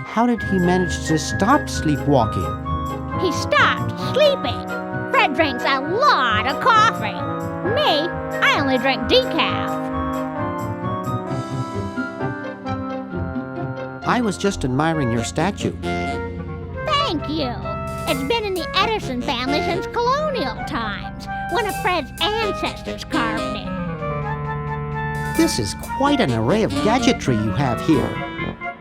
How did he manage to stop sleepwalking? He stopped sleeping. Fred drinks a lot of coffee. Me, I only drink decaf. I was just admiring your statue. Thank you. It's been in the Edison family since colonial times. One of Fred's ancestors carved it. This is quite an array of gadgetry you have here.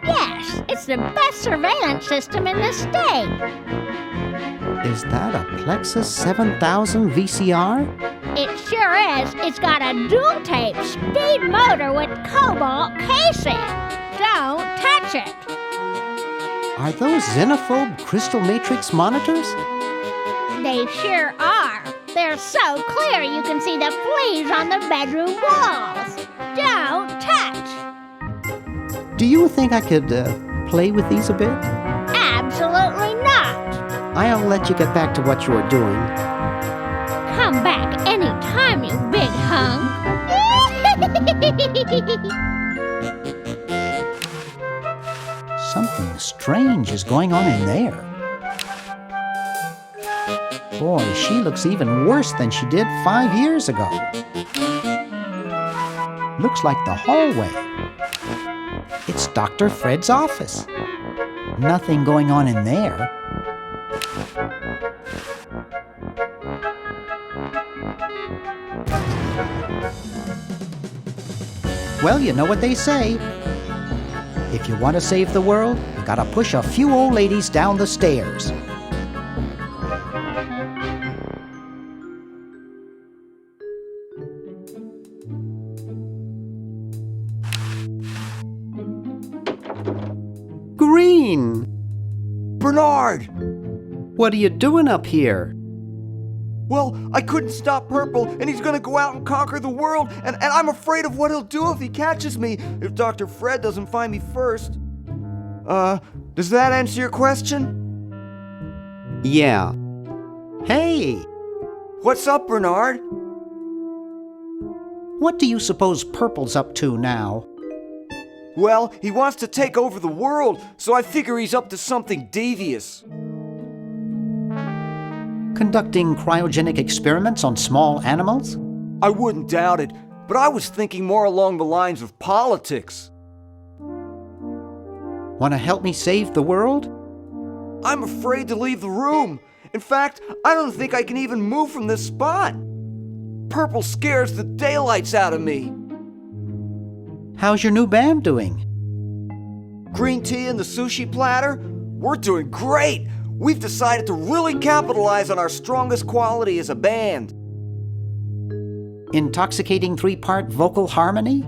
Yes, it's the best surveillance system in the state. Is that a Plexus 7000 VCR? It sure is. It's got a dual-tape speed motor with cobalt casing. Don't touch it. Are those xenophobe crystal matrix monitors? They sure are. They're so clear you can see the fleas on the bedroom walls. Don't touch. Do you think I could play with these a bit? Absolutely not. I'll let you get back to what you're doing. Come back anytime, you big hunk. Something strange is going on in there. Boy, she looks even worse than she did 5 years ago. Looks like the hallway. It's Dr. Fred's office. Nothing going on in there. Well, you know what they say. If you want to save the world, you gotta push a few old ladies down the stairs. Green! Bernard! What are you doing up here? Well, I couldn't stop Purple, and he's gonna go out and conquer the world, and I'm afraid of what he'll do if he catches me, if Dr. Fred doesn't find me first. Does that answer your question? Yeah. Hey! What's up, Bernard? What do you suppose Purple's up to now? Well, he wants to take over the world, so I figure he's up to something devious. Conducting cryogenic experiments on small animals? I wouldn't doubt it, but I was thinking more along the lines of politics. Want to help me save the world? I'm afraid to leave the room. In fact, I don't think I can even move from this spot. Purple scares the daylights out of me. How's your new band doing? Green tea and the sushi platter? We're doing great! We've decided to really capitalize on our strongest quality as a band. Intoxicating 3-part vocal harmony?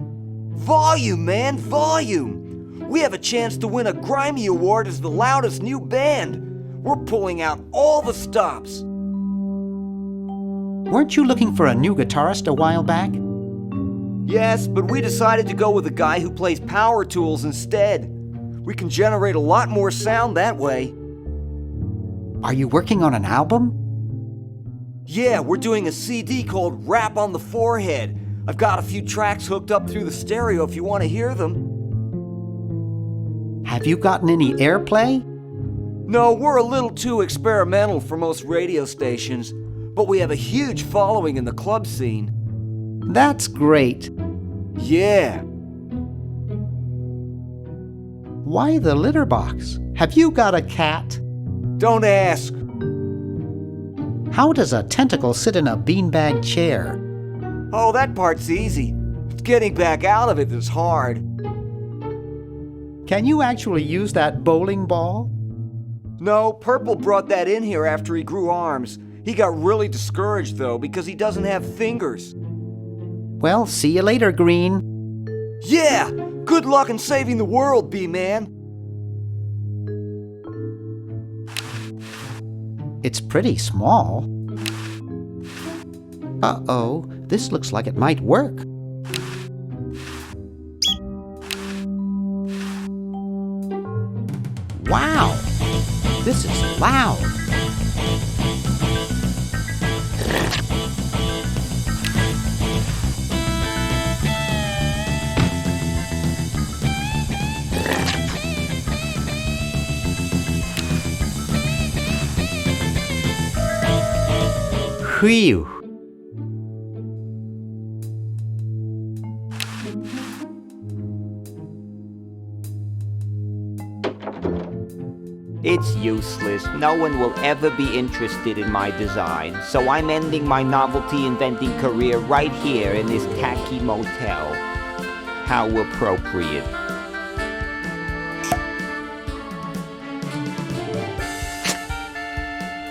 Volume, man, volume! We have a chance to win a Grimy Award as the loudest new band. We're pulling out all the stops. Weren't you looking for a new guitarist a while back? Yes, but we decided to go with a guy who plays power tools instead. We can generate a lot more sound that way. Are you working on an album? Yeah, we're doing a CD called Rap on the Forehead. I've got a few tracks hooked up through the stereo if you want to hear them. Have you gotten any airplay? No, we're a little too experimental for most radio stations, but we have a huge following in the club scene. That's great. Yeah. Why the litter box? Have you got a cat? Don't ask. How does a tentacle sit in a beanbag chair? Oh, that part's easy. It's getting back out of it that's hard. Can you actually use that bowling ball? No, Purple brought that in here after he grew arms. He got really discouraged, though, because he doesn't have fingers. Well, see you later, Green. Yeah! Good luck in saving the world, B-Man. It's pretty small. Uh-oh, this looks like it might work. Wow! This is loud. Phew! It's useless. No one will ever be interested in my design, so I'm ending my novelty inventing career right here in this tacky motel. How appropriate.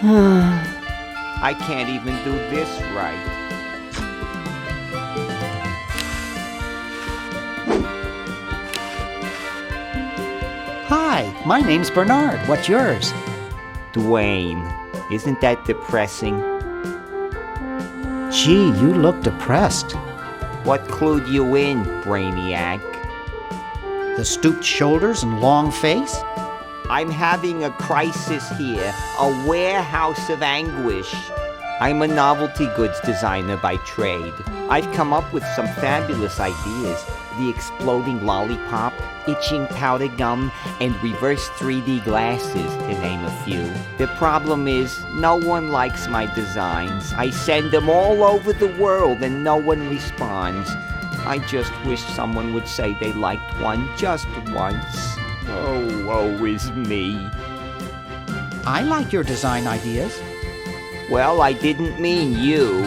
I can't even do this right. Hi, my name's Bernard. What's yours? Dwayne, isn't that depressing? Gee, you look depressed. What clued you in, Brainiac? The stooped shoulders and long face? I'm having a crisis here, a warehouse of anguish. I'm a novelty goods designer by trade. I've come up with some fabulous ideas. The exploding lollipop, itching powder gum, and reverse 3D glasses, to name a few. The problem is, no one likes my designs. I send them all over the world and no one responds. I just wish someone would say they liked one just once. Oh, woe is me. I like your design ideas. Well, I didn't mean you.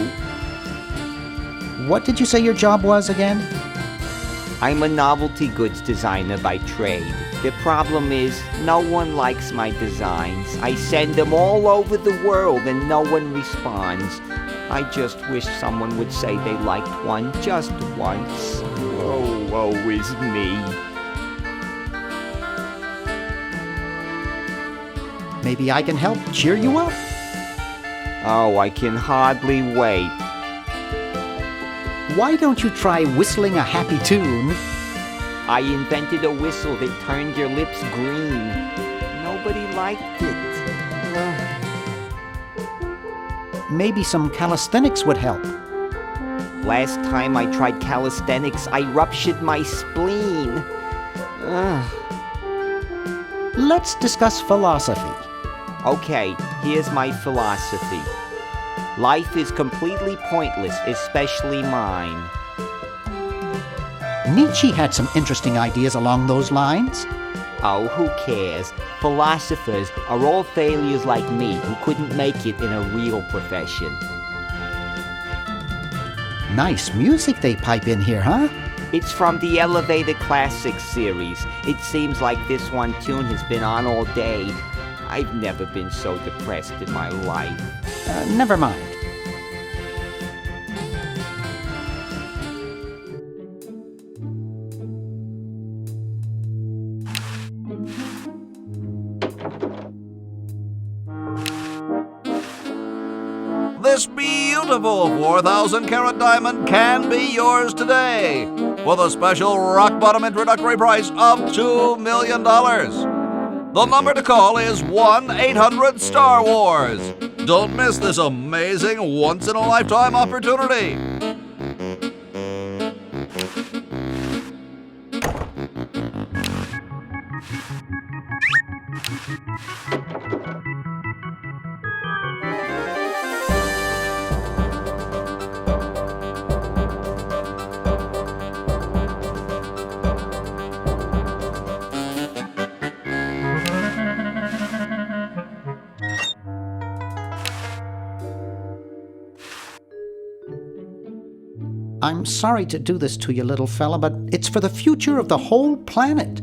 What did you say your job was again? I'm a novelty goods designer by trade. The problem is, no one likes my designs. I send them all over the world and no one responds. I just wish someone would say they liked one just once. Oh, woe is me. Maybe I can help cheer you up. Oh, I can hardly wait. Why don't you try whistling a happy tune? I invented a whistle that turned your lips green. Nobody liked it. Maybe some calisthenics would help. Last time I tried calisthenics, I ruptured my spleen. Let's discuss philosophy. Okay, here's my philosophy. Life is completely pointless, especially mine. Nietzsche had some interesting ideas along those lines. Oh, who cares? Philosophers are all failures like me who couldn't make it in a real profession. Nice music they pipe in here, huh? It's from the Elevator Classics series. It seems like this one tune has been on all day. I've never been so depressed in my life. Never mind. This beautiful 4,000-carat diamond can be yours today with a special rock-bottom introductory price of $2 million. The number to call is 1-800-STAR-WARS. Don't miss this amazing once-in-a-lifetime opportunity. I'm sorry to do this to you, little fella, but it's for the future of the whole planet.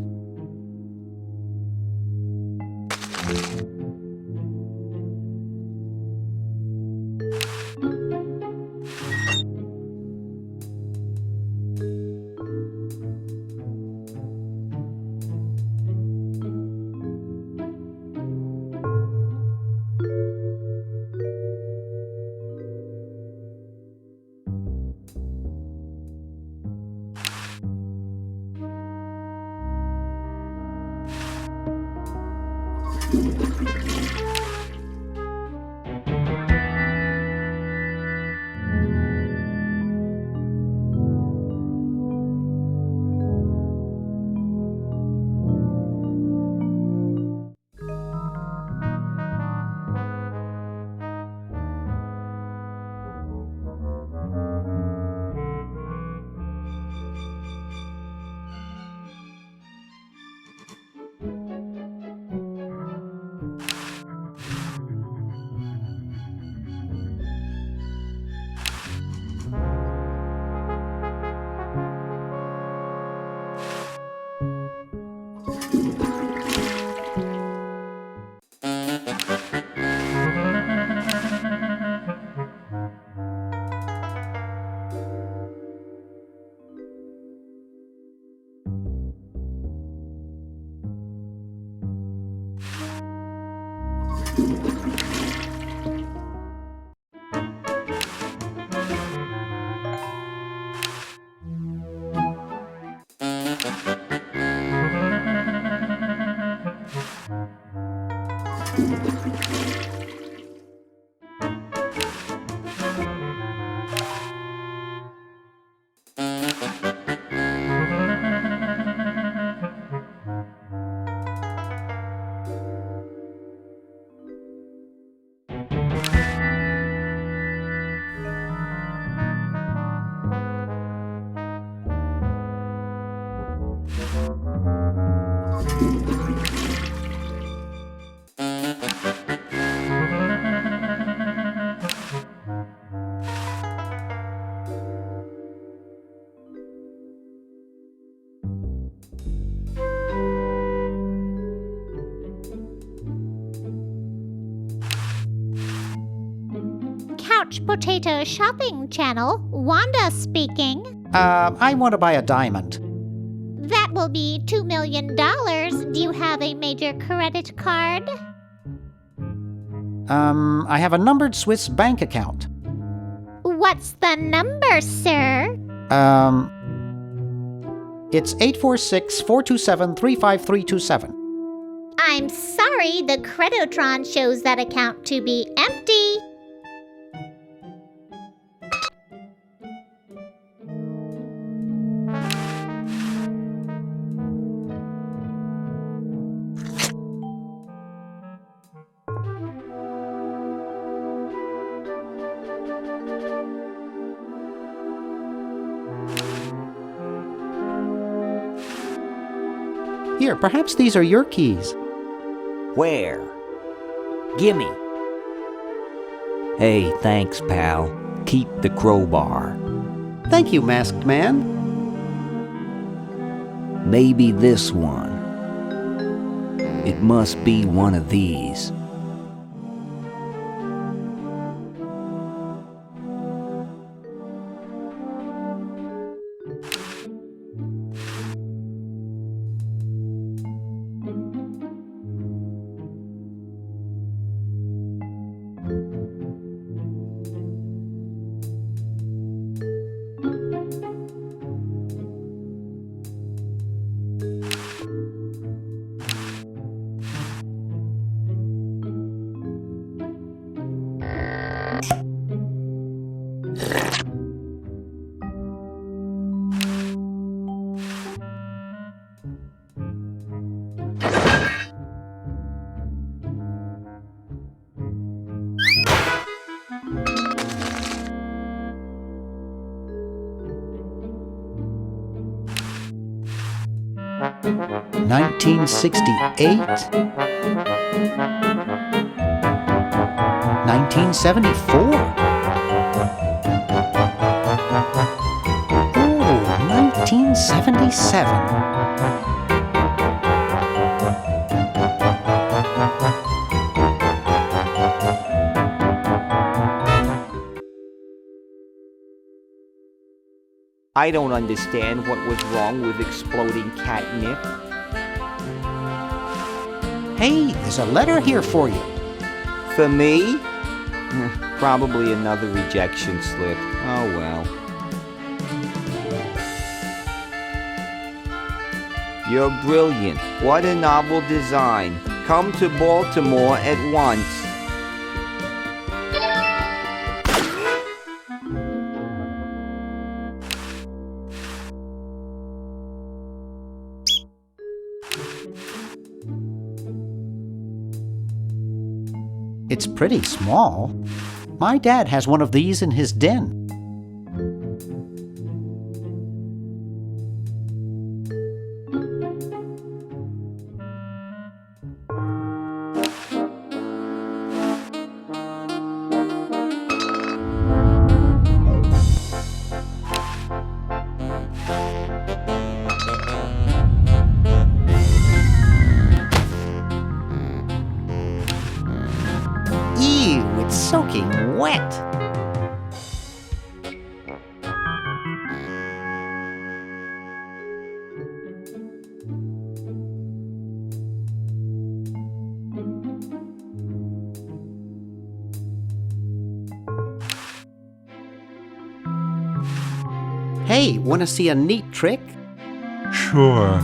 Couch Potato Shopping Channel. Wanda speaking. I want to buy a diamond. That will be $2 million. Do you have a major credit card? I have a numbered Swiss bank account. What's the number, sir? It's 846-427-35327. I'm sorry, the Credotron shows that account to be empty. Here, perhaps these are your keys. Where? Gimme. Hey, thanks, pal. Keep the crowbar. Thank you, masked man. Maybe this one. It must be one of these. $1968, 1974. Oh, 1977. I don't understand what was wrong with exploding catnip. Hey, there's a letter here for you. For me? Probably another rejection slip. Oh well. You're brilliant. What a novel design. Come to Baltimore at once. It's pretty small. My dad has one of these in his den. Soaking wet. Hey, want to see a neat trick? Sure.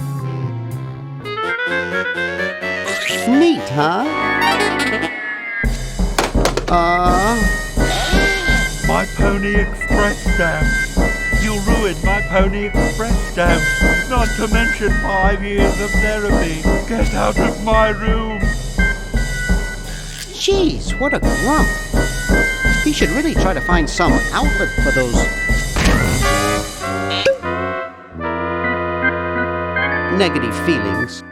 Neat, huh? My Pony Express stamps. You ruined my Pony Express stamps. Not to mention 5 years of therapy. Get out of my room. Jeez, what a grump. He should really try to find some outlet for those negative feelings.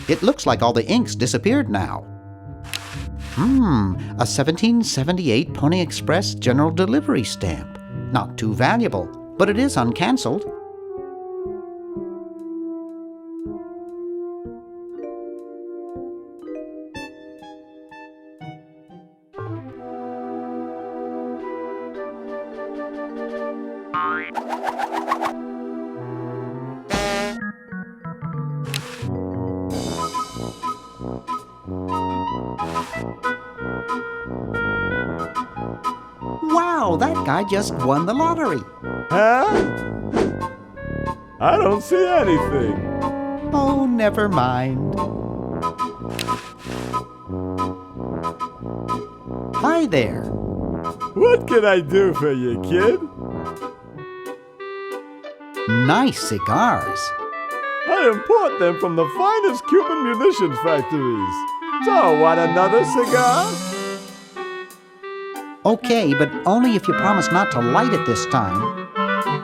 It looks like all the ink's disappeared now. A 1778 Pony Express General Delivery stamp. Not too valuable, but it is uncancelled. Wow, that guy just won the lottery. Huh? I don't see anything. Oh, never mind. Hi there. What can I do for you, kid? Nice cigars. I import them from the finest Cuban munitions factories. So, want another cigar? Okay, but only if you promise not to light it this time.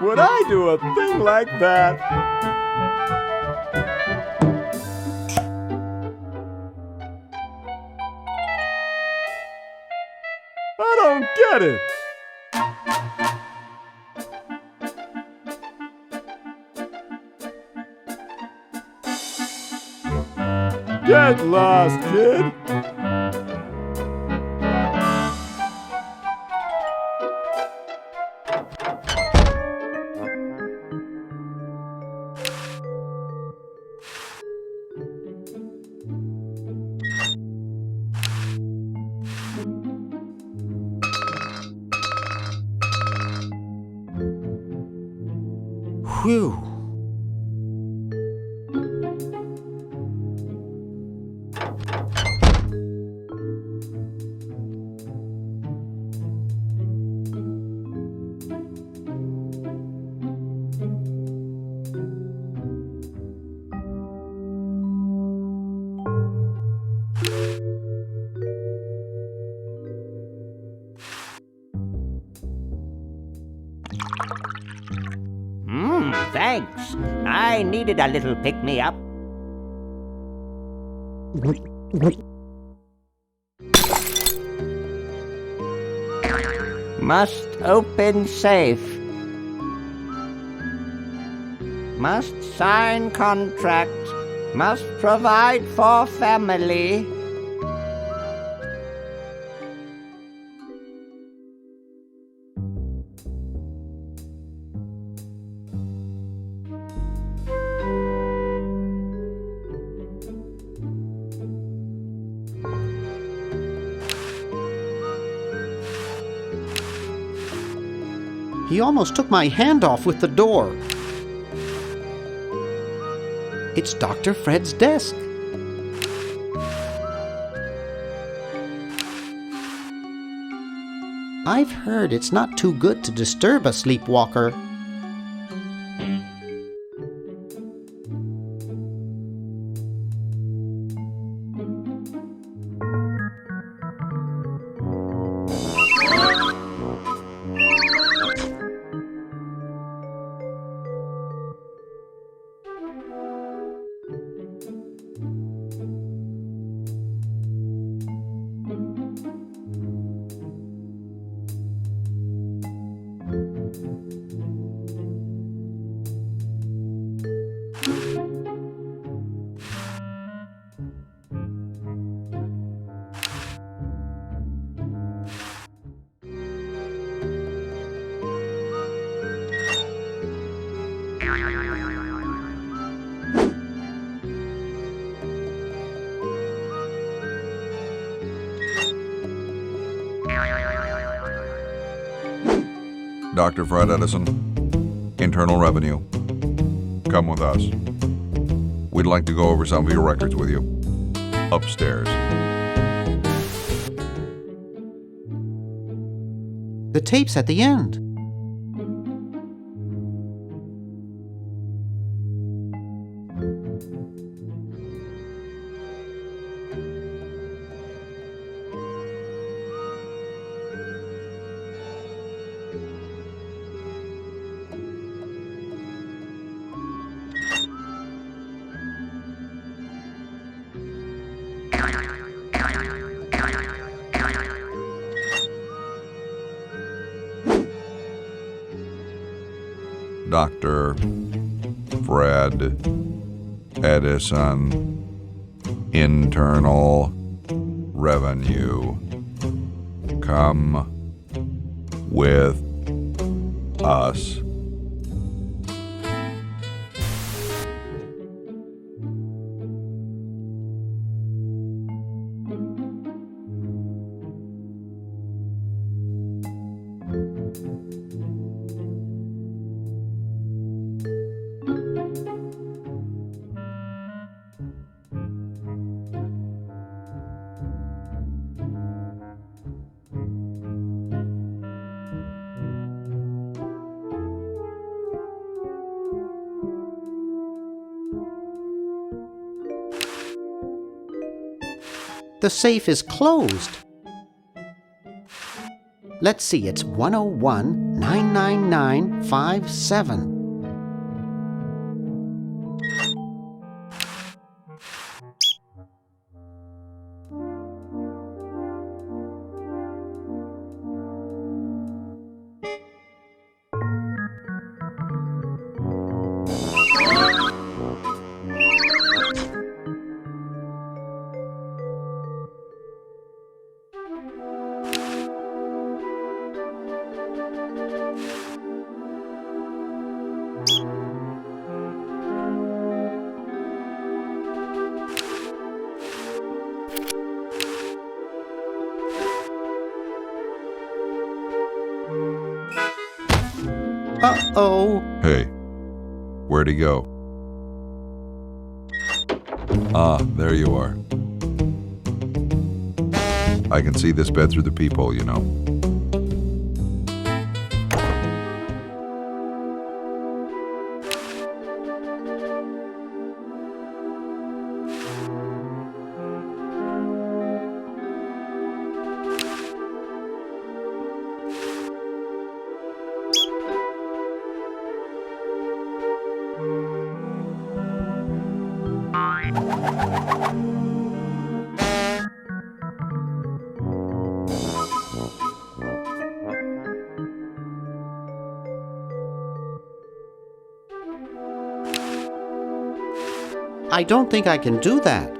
Would I do a thing like that? I don't get it. Get lost, kid. Whew. Thanks. I needed a little pick-me-up. Must open safe. Must sign contract. Must provide for family. He almost took my hand off with the door. It's Dr. Fred's desk. I've heard it's not too good to disturb a sleepwalker. Dr. Fred Edison, Internal Revenue. Come with us. We'd like to go over some of your records with you. Upstairs. The tape's at the end. Dr. Fred Edison, internal revenue. Come with us. The safe is closed. Let's see, it's 101-999-57. Uh-oh. Hey, where'd he go? Ah, there you are. I can see this bed through the peephole, you know. I don't think I can do that.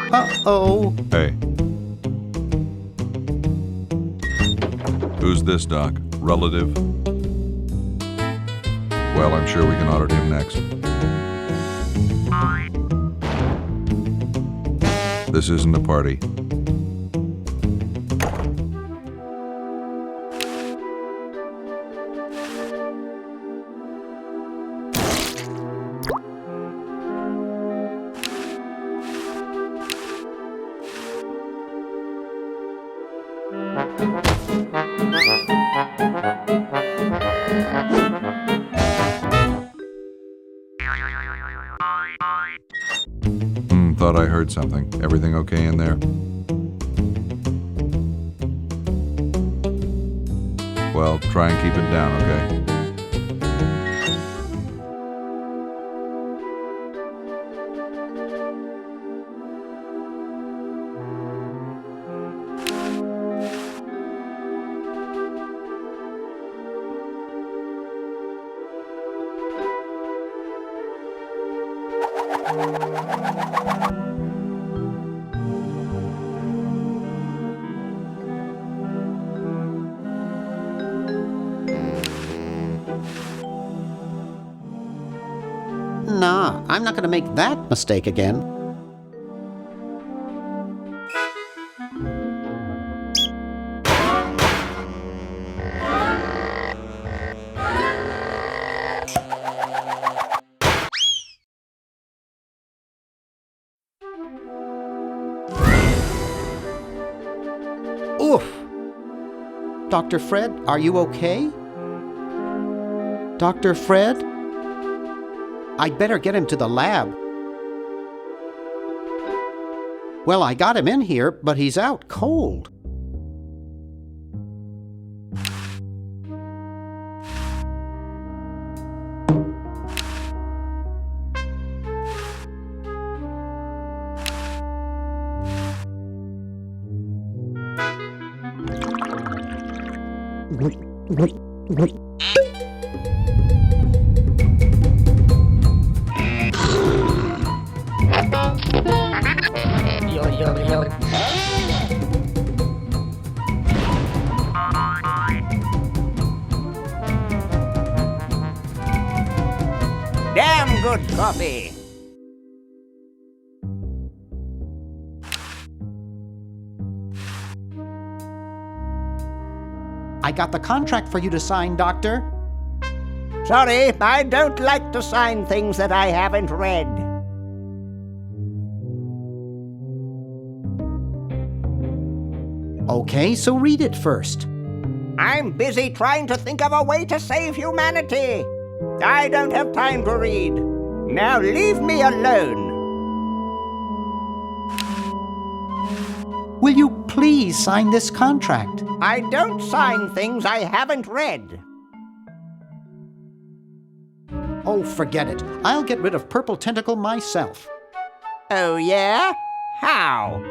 Uh-oh. Hey. Who's this, Doc? Relative? Well, I'm sure we can audit him next. This isn't a party. Thought I heard something. Everything okay in there? Well, try and keep it down, okay? Nah, I'm not gonna make that mistake again. Oof! Dr. Fred, are you okay? Dr. Fred? I'd better get him to the lab. Well, I got him in here, but he's out cold. Damn good coffee. I got the contract for you to sign, Doctor. Sorry, I don't like to sign things that I haven't read. Okay, so read it first. I'm busy trying to think of a way to save humanity. I don't have time to read. Now leave me alone. Will you please sign this contract? I don't sign things I haven't read. Oh, forget it. I'll get rid of Purple Tentacle myself. Oh, yeah? How?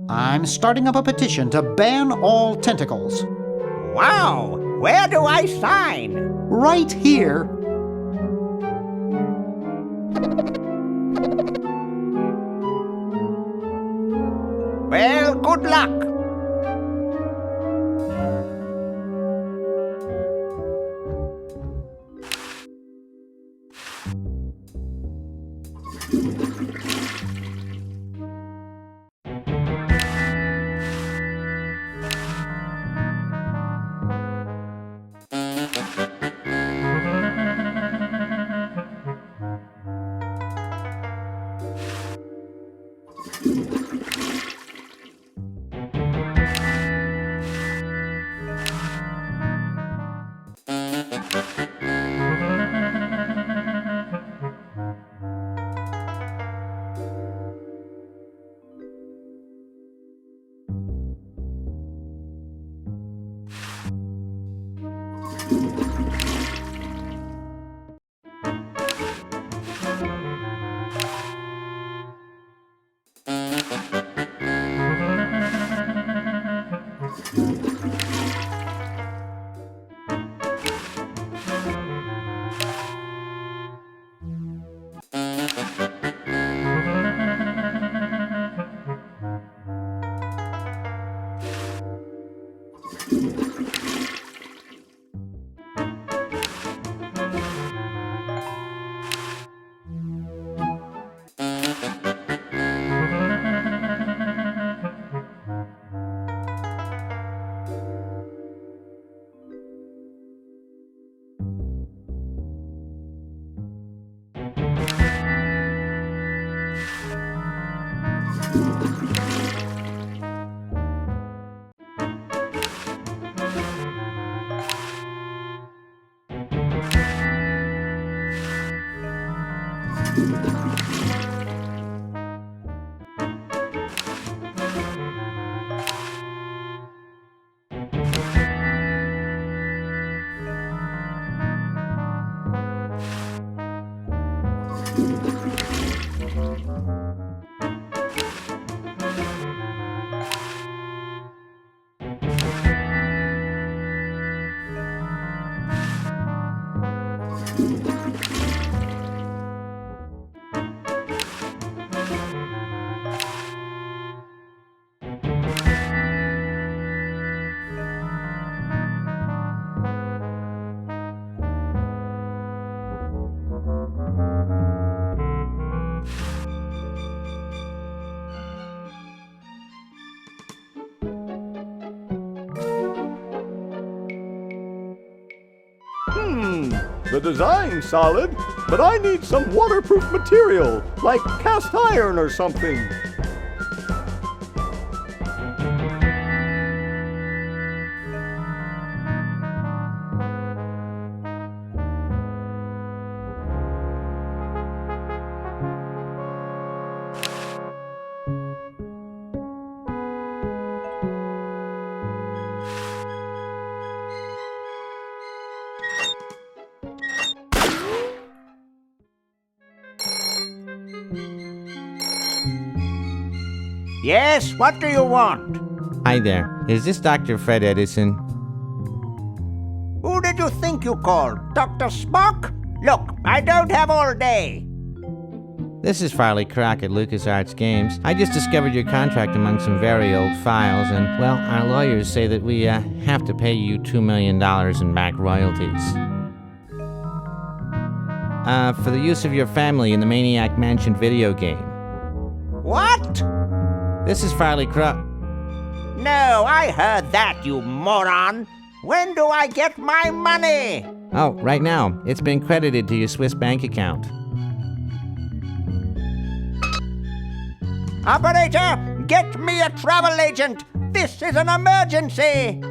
I'm starting up a petition to ban all tentacles. Wow! Where do I sign? Right here. Well, good luck. The design's solid, but I need some waterproof material, like cast iron or something. Yes, what do you want? Hi there. Is this Dr. Fred Edison? Who did you think you called? Dr. Spock? Look, I don't have all day. This is Farley Crock at LucasArts Games. I just discovered your contract among some very old files, and, well, our lawyers say that we have to pay you $2 million in back royalties. For the use of your family in the Maniac Mansion video game. What? This is Farley Crock. No, I heard that, you moron. When do I get my money? Oh, right now. It's been credited to your Swiss bank account. Operator, get me a travel agent. This is an emergency.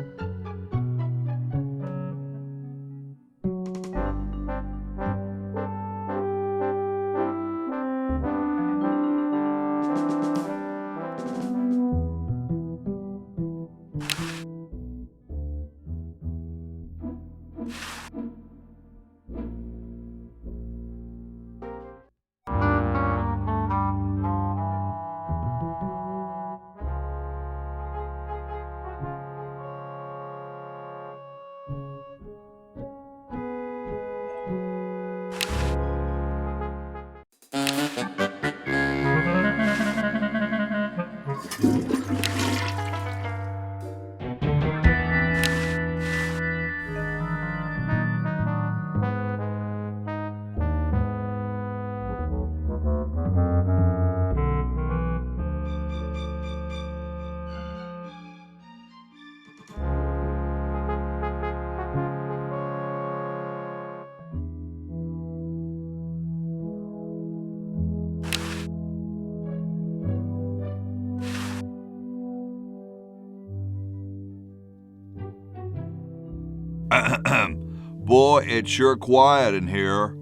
Boy, it's sure quiet in here.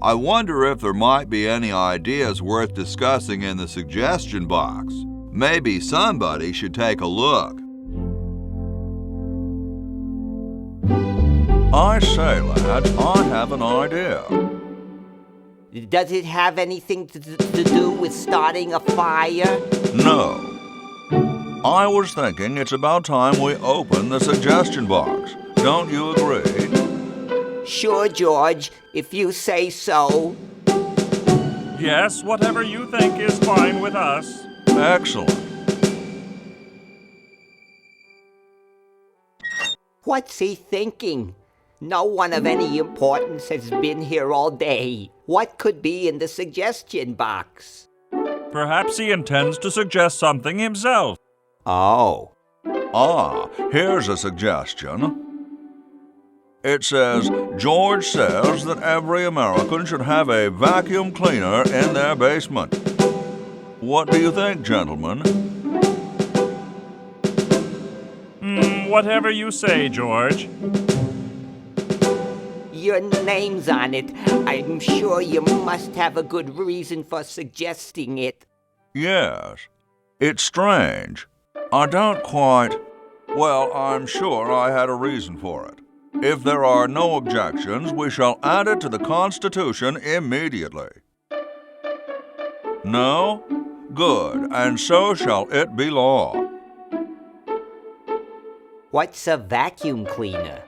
I wonder if there might be any ideas worth discussing in the suggestion box. Maybe somebody should take a look. I say, lad, I have an idea. Does it have anything to do with starting a fire? No. I was thinking it's about time we open the suggestion box. Don't you agree? Sure, George, if you say so. Yes, whatever you think is fine with us. Excellent. What's he thinking? No one of any importance has been here all day. What could be in the suggestion box? Perhaps he intends to suggest something himself. Oh. Here's a suggestion. It says, George says that every American should have a vacuum cleaner in their basement. What do you think, gentlemen? Whatever you say, George. Your name's on it. I'm sure you must have a good reason for suggesting it. Yes. It's strange. I don't quite... Well, I'm sure I had a reason for it. If there are no objections, we shall add it to the Constitution immediately. No? Good, and so shall it be law. What's a vacuum cleaner?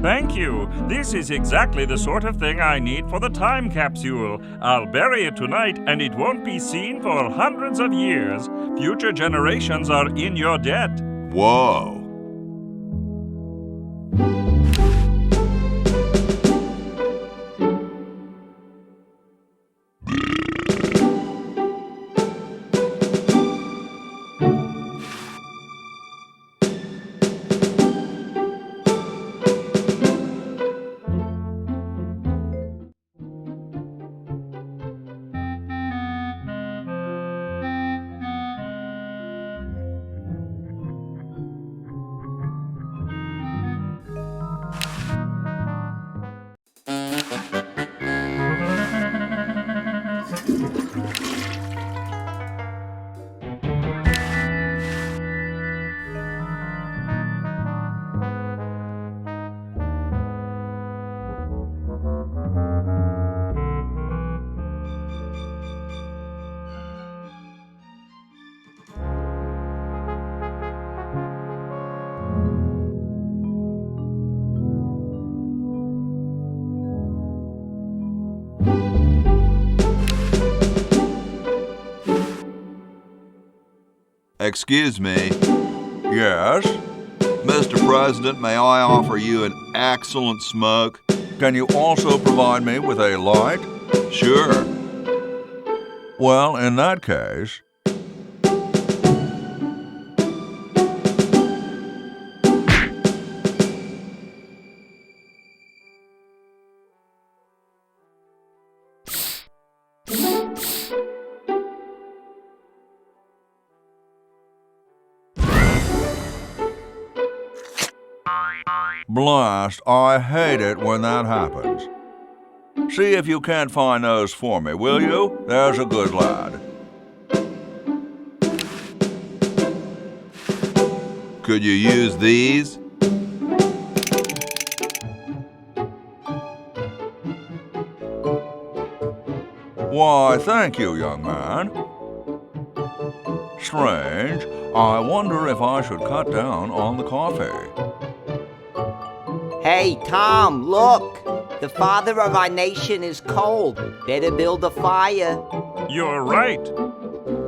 Thank you. This is exactly the sort of thing I need for the time capsule. I'll bury it tonight, and it won't be seen for hundreds of years. Future generations are in your debt. Whoa. Excuse me. Yes? Mr. President, may I offer you an excellent smoke? Can you also provide me with a light? Sure. Well, in that case... Blast, I hate it when that happens. See if you can't find those for me, will you? There's a good lad. Could you use these? Why, thank you, young man. Strange. I wonder if I should cut down on the coffee. Hey, Tom, look! The father of our nation is cold. Better build a fire. You're right.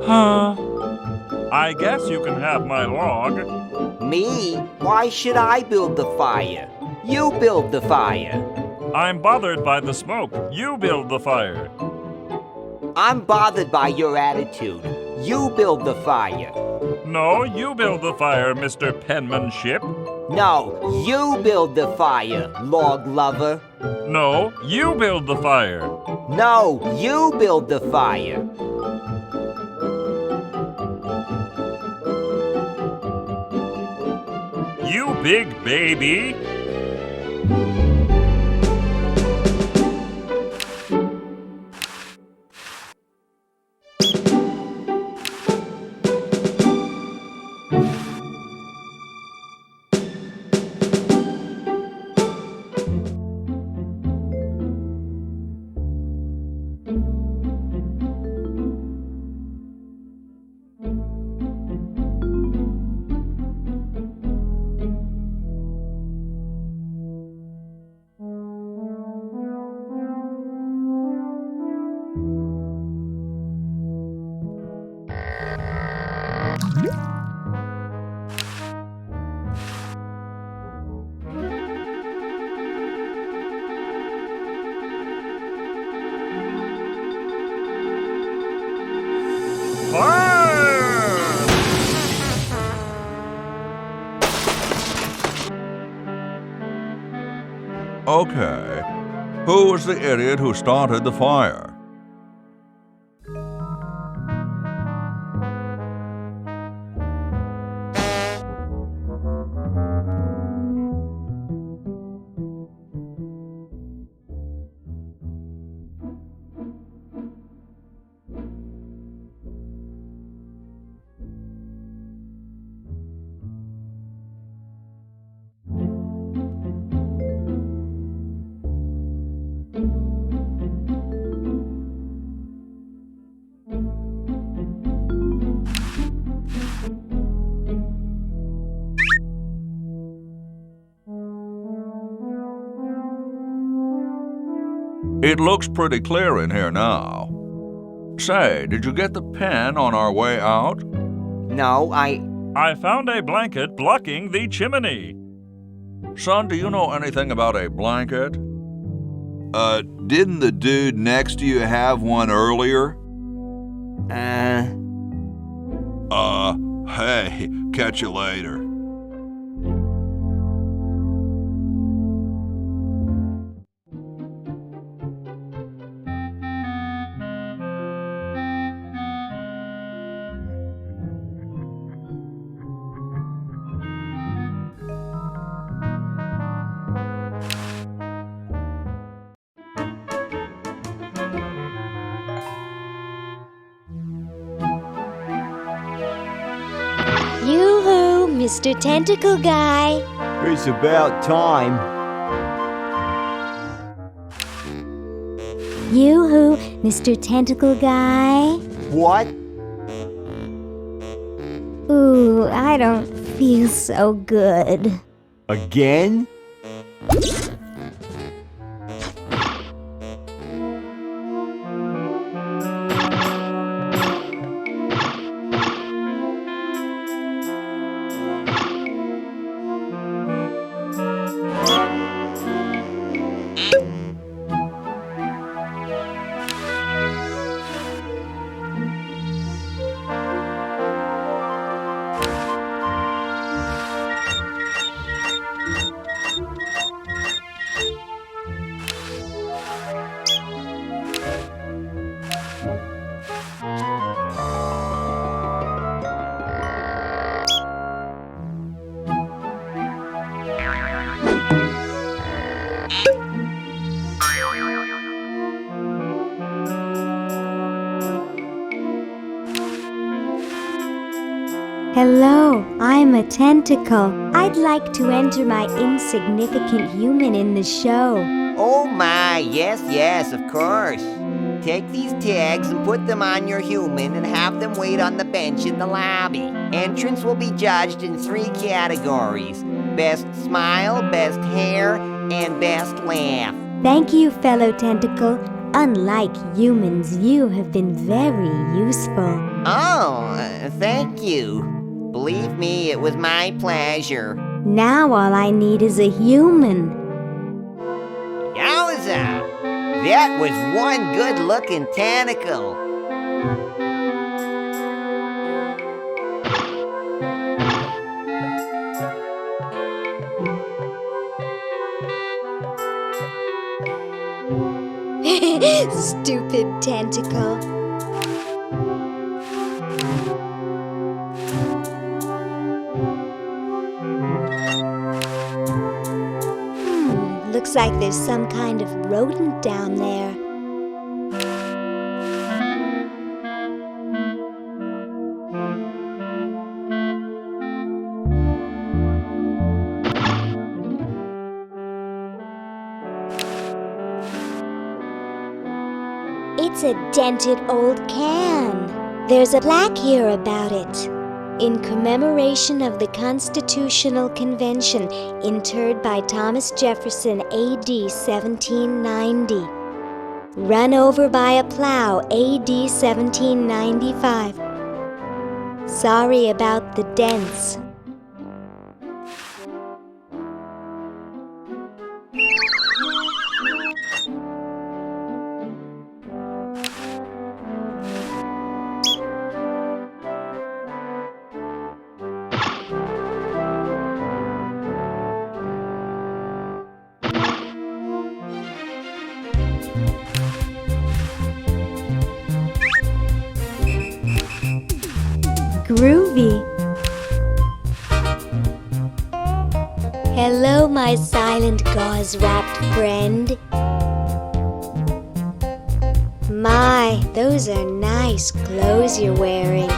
Huh? I guess you can have my log. Me? Why should I build the fire? You build the fire. I'm bothered by the smoke. You build the fire. I'm bothered by your attitude. You build the fire. No, you build the fire, Mr. Penmanship. No, you build the fire, log lover. No, you build the fire. No, you build the fire. You big baby. Okay. Who was the idiot who started the fire? It looks pretty clear in here now. Say, did you get the pen on our way out? No, I found a blanket blocking the chimney. Son, do you know anything about a blanket? Didn't the dude next to you have one earlier? Hey, catch you later. Yoo-hoo, Mr. Tentacle Guy. It's about time. Yoo-hoo, Mr. Tentacle Guy. What? Ooh, I don't feel so good. Again? Hello, I'm a tentacle. I'd like to enter my insignificant human in the show. Oh my, yes, of course. Take these tags and put them on your human and have them wait on the bench in the lobby. Entrance will be judged in 3 categories: best smile, best hair, and best laugh. Thank you, fellow tentacle. Unlike humans, you have been very useful. Oh, thank you. Believe me, it was my pleasure. Now all I need is a human. Yowza! That was one good-looking tentacle. Stupid tentacle. Looks like there's some kind of rodent down there. It's a dented old can. There's a plaque here about it. In commemoration of the Constitutional Convention, interred by Thomas Jefferson, A.D. 1790. Run over by a plow, A.D. 1795. Sorry about the dents. Groovy. Hello, my silent gauze-wrapped friend. My, those are nice clothes you're wearing.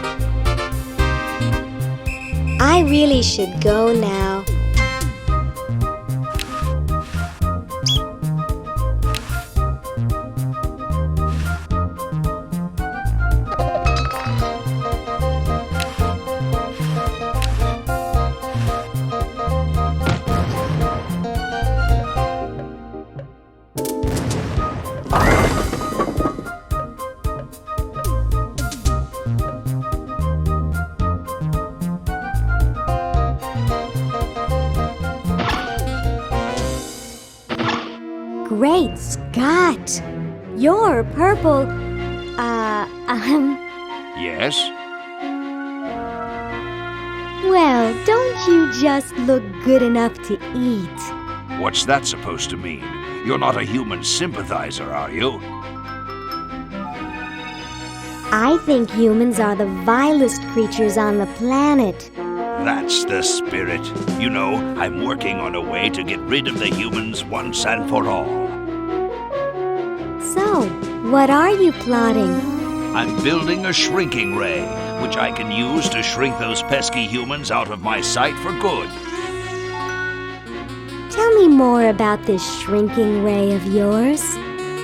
I really should go now. Great Scott! You're purple, Yes? Well, don't you just look good enough to eat? What's that supposed to mean? You're not a human sympathizer, are you? I think humans are the vilest creatures on the planet. That's the spirit. You know, I'm working on a way to get rid of the humans once and for all. So, what are you plotting? I'm building a shrinking ray, which I can use to shrink those pesky humans out of my sight for good. Tell me more about this shrinking ray of yours.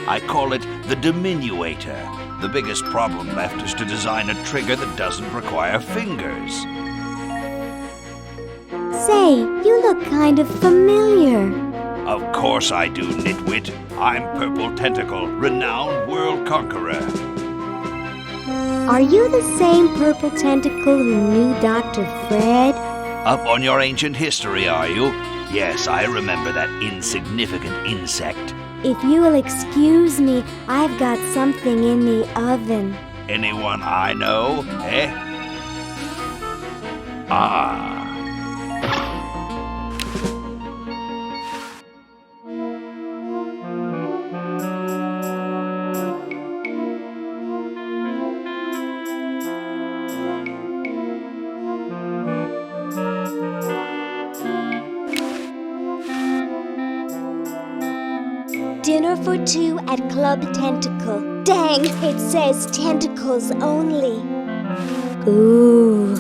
I call it the diminuator. The biggest problem left is to design a trigger that doesn't require fingers. Say, you look kind of familiar. Of course I do, nitwit. I'm Purple Tentacle, renowned world conqueror. Are you the same Purple Tentacle who knew Dr. Fred? Up on your ancient history, are you? Yes, I remember that insignificant insect. If you will excuse me, I've got something in the oven. Anyone I know, eh? Ah. Dinner for 2 at Club Tentacle. Dang, it says tentacles only. Ooh.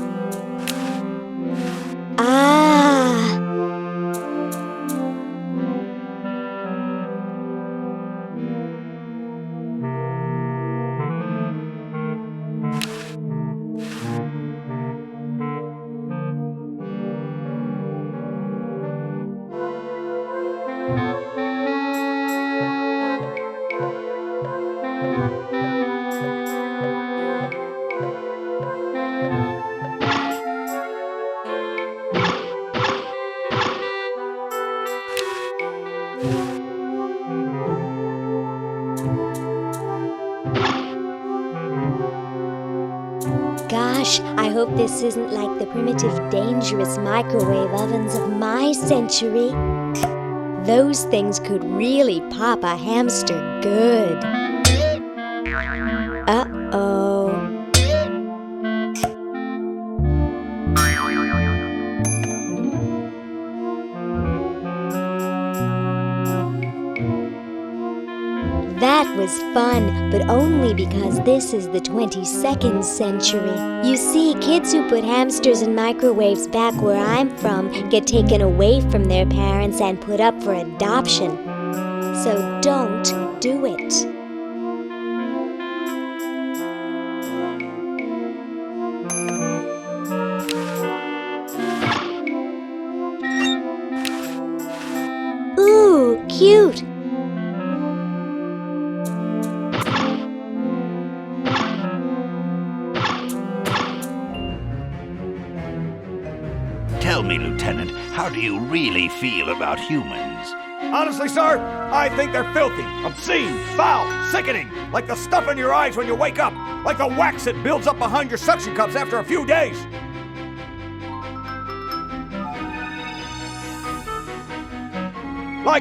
Gosh, I hope this isn't like the primitive, dangerous microwave ovens of my century. Those things could really pop a hamster good. Uh-oh. That was fun, but only because this is the 22nd century. You see, kids who put hamsters in microwaves back where I'm from get taken away from their parents and put up for adoption. So don't do it. Ooh, cute! Tell me, Lieutenant, how do you really feel about humans? Honestly, sir, I think they're filthy, obscene, foul, sickening, like the stuff in your eyes when you wake up, like the wax that builds up behind your suction cups after a few days.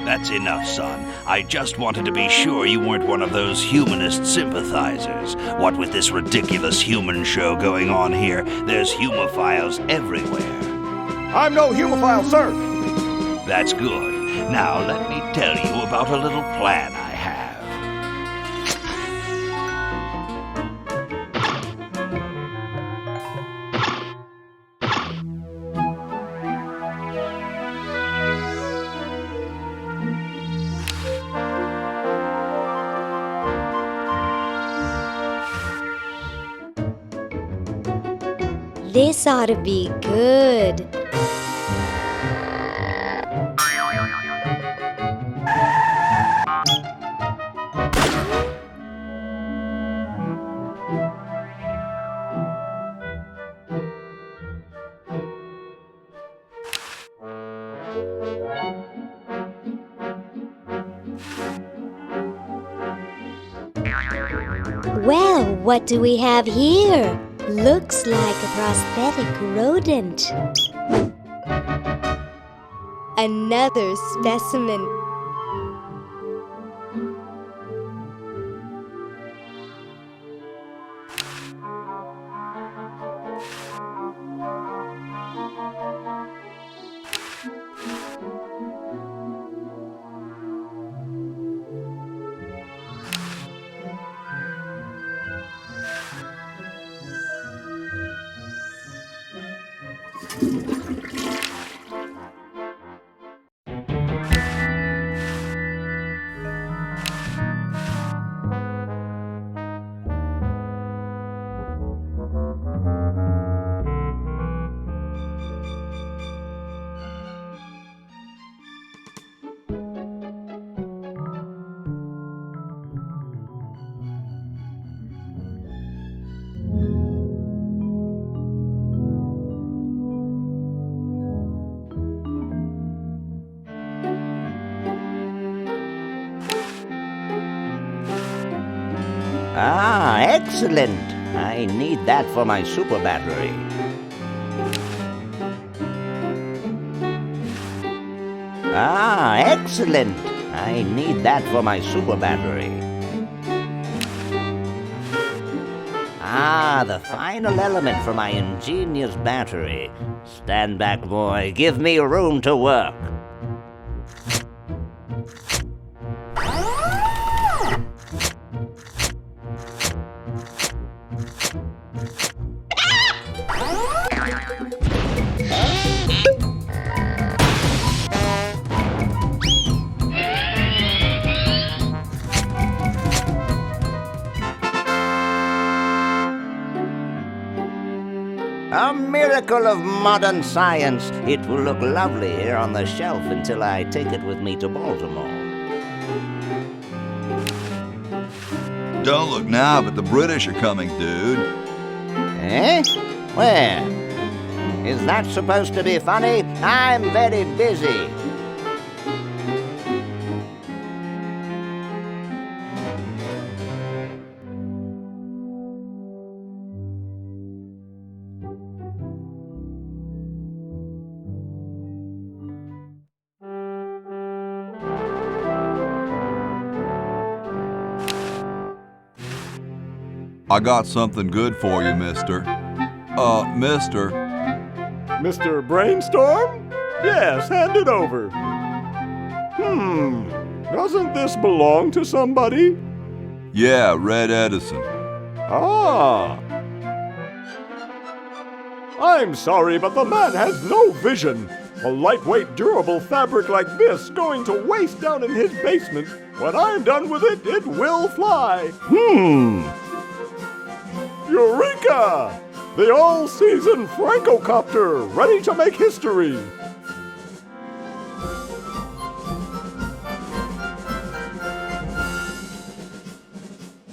That's enough, son. I just wanted to be sure you weren't one of those humanist sympathizers. What with this ridiculous human show going on here, there's humophiles everywhere. I'm no humophile, sir. That's good. Now let me tell you about a little plan I have. This ought to be good. Well, what do we have here? Looks like a prosthetic rodent. Another specimen. Ah, excellent. I need that for my super battery. Ah, excellent. I need that for my super battery. Ah, the final element for my ingenious battery. Stand back, boy. Give me room to work. A miracle of modern science. It will look lovely here on the shelf until I take it with me to Baltimore. Don't look now, but the British are coming, dude. Eh? Where? Is that supposed to be funny? I'm very busy. I got something good for you, mister. Mister. Mr. Brainstorm? Yes, hand it over. Doesn't this belong to somebody? Yeah, Red Edison. Ah. I'm sorry, but the man has no vision. A lightweight, durable fabric like this going to waste down in his basement. When I'm done with it, it will fly. Eureka! The all-season Francocopter, ready to make history.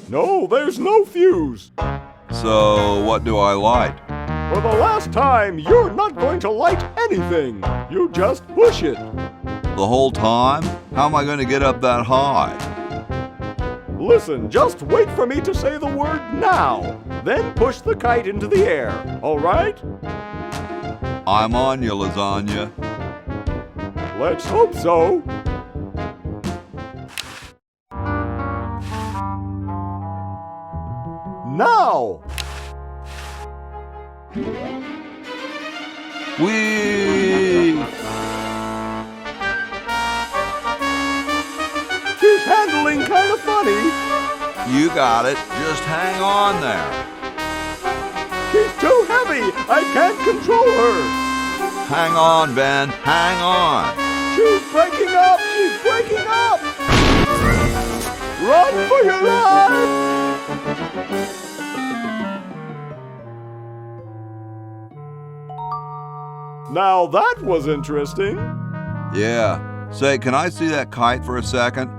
No, there's no fuse. So, what do I light? For the last time, you're not going to light anything. You just push it. The whole time? How am I going to get up that high? Listen, just wait for me to say the word now. Then push the kite into the air, all right? I'm on you, lasagna. Let's hope so. Now! Whee! She's handling kind of funny. You got it. Just hang on there. She's too heavy. I can't control her. Hang on, Ben. Hang on. She's breaking up. She's breaking up. Run for your life. Now that was interesting. Yeah. Say, can I see that kite for a second?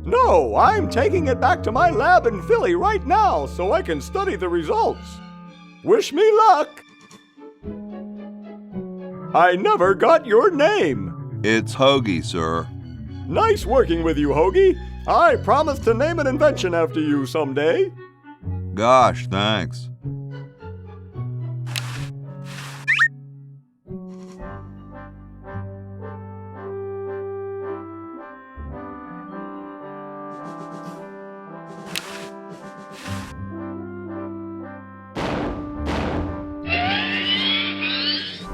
No, I'm taking it back to my lab in Philly right now so I can study the results. Wish me luck. I never got your name. It's Hoagie, sir. Nice working with you, Hoagie. I promise to name an invention after you someday. Gosh, thanks.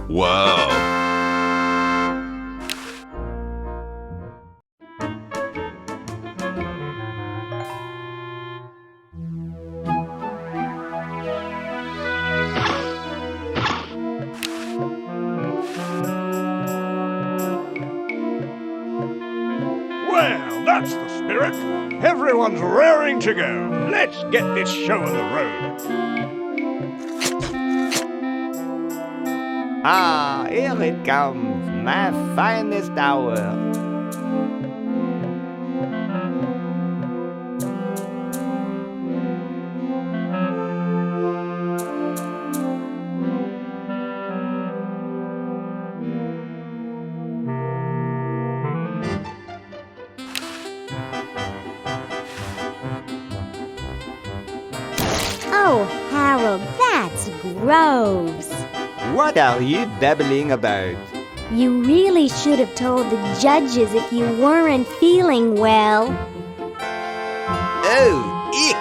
Wow. Well, that's the spirit. Everyone's raring to go. Let's get this show on the road. Ah, here it comes, my finest hour. Oh, Harold, that's gross. What are you babbling about? You really should have told the judges if you weren't feeling well. Oh, ick!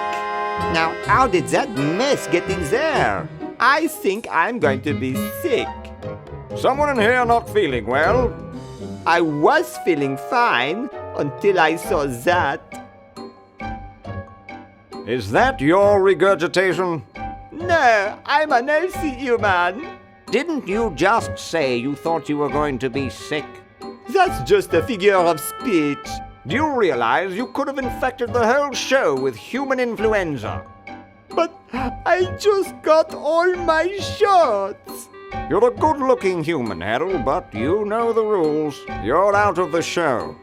Now how did that mess get in there? I think I'm going to be sick. Someone in here not feeling well? I was feeling fine until I saw that. Is that your regurgitation? No, I'm an healthy human. Didn't you just say you thought you were going to be sick? That's just a figure of speech. Do you realize you could have infected the whole show with human influenza? But I just got all my shots. You're a good-looking human, Harold, but you know the rules. You're out of the show.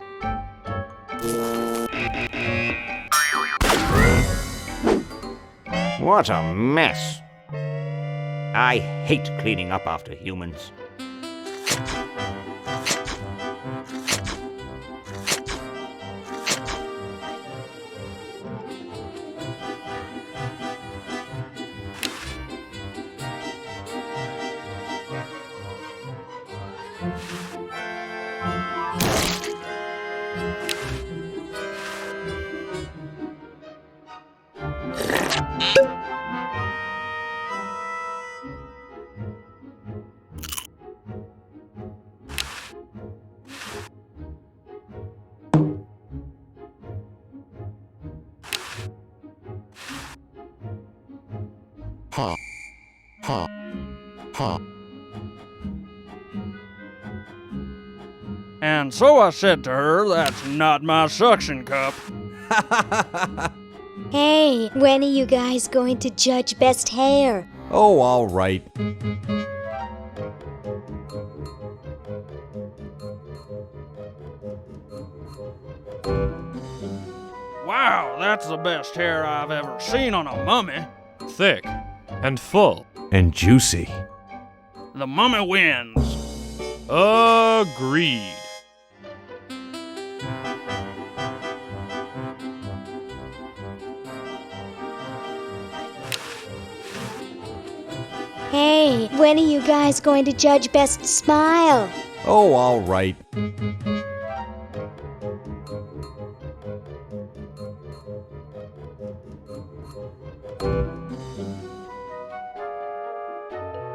What a mess. I hate cleaning up after humans. And so I said to her, that's not my suction cup. Hey, when are you guys going to judge best hair? Oh, all right. Wow, that's the best hair I've ever seen on a mummy. Thick and full. And juicy. The mummy wins. Agreed. Hey, when are you guys going to judge best smile? Oh, all right.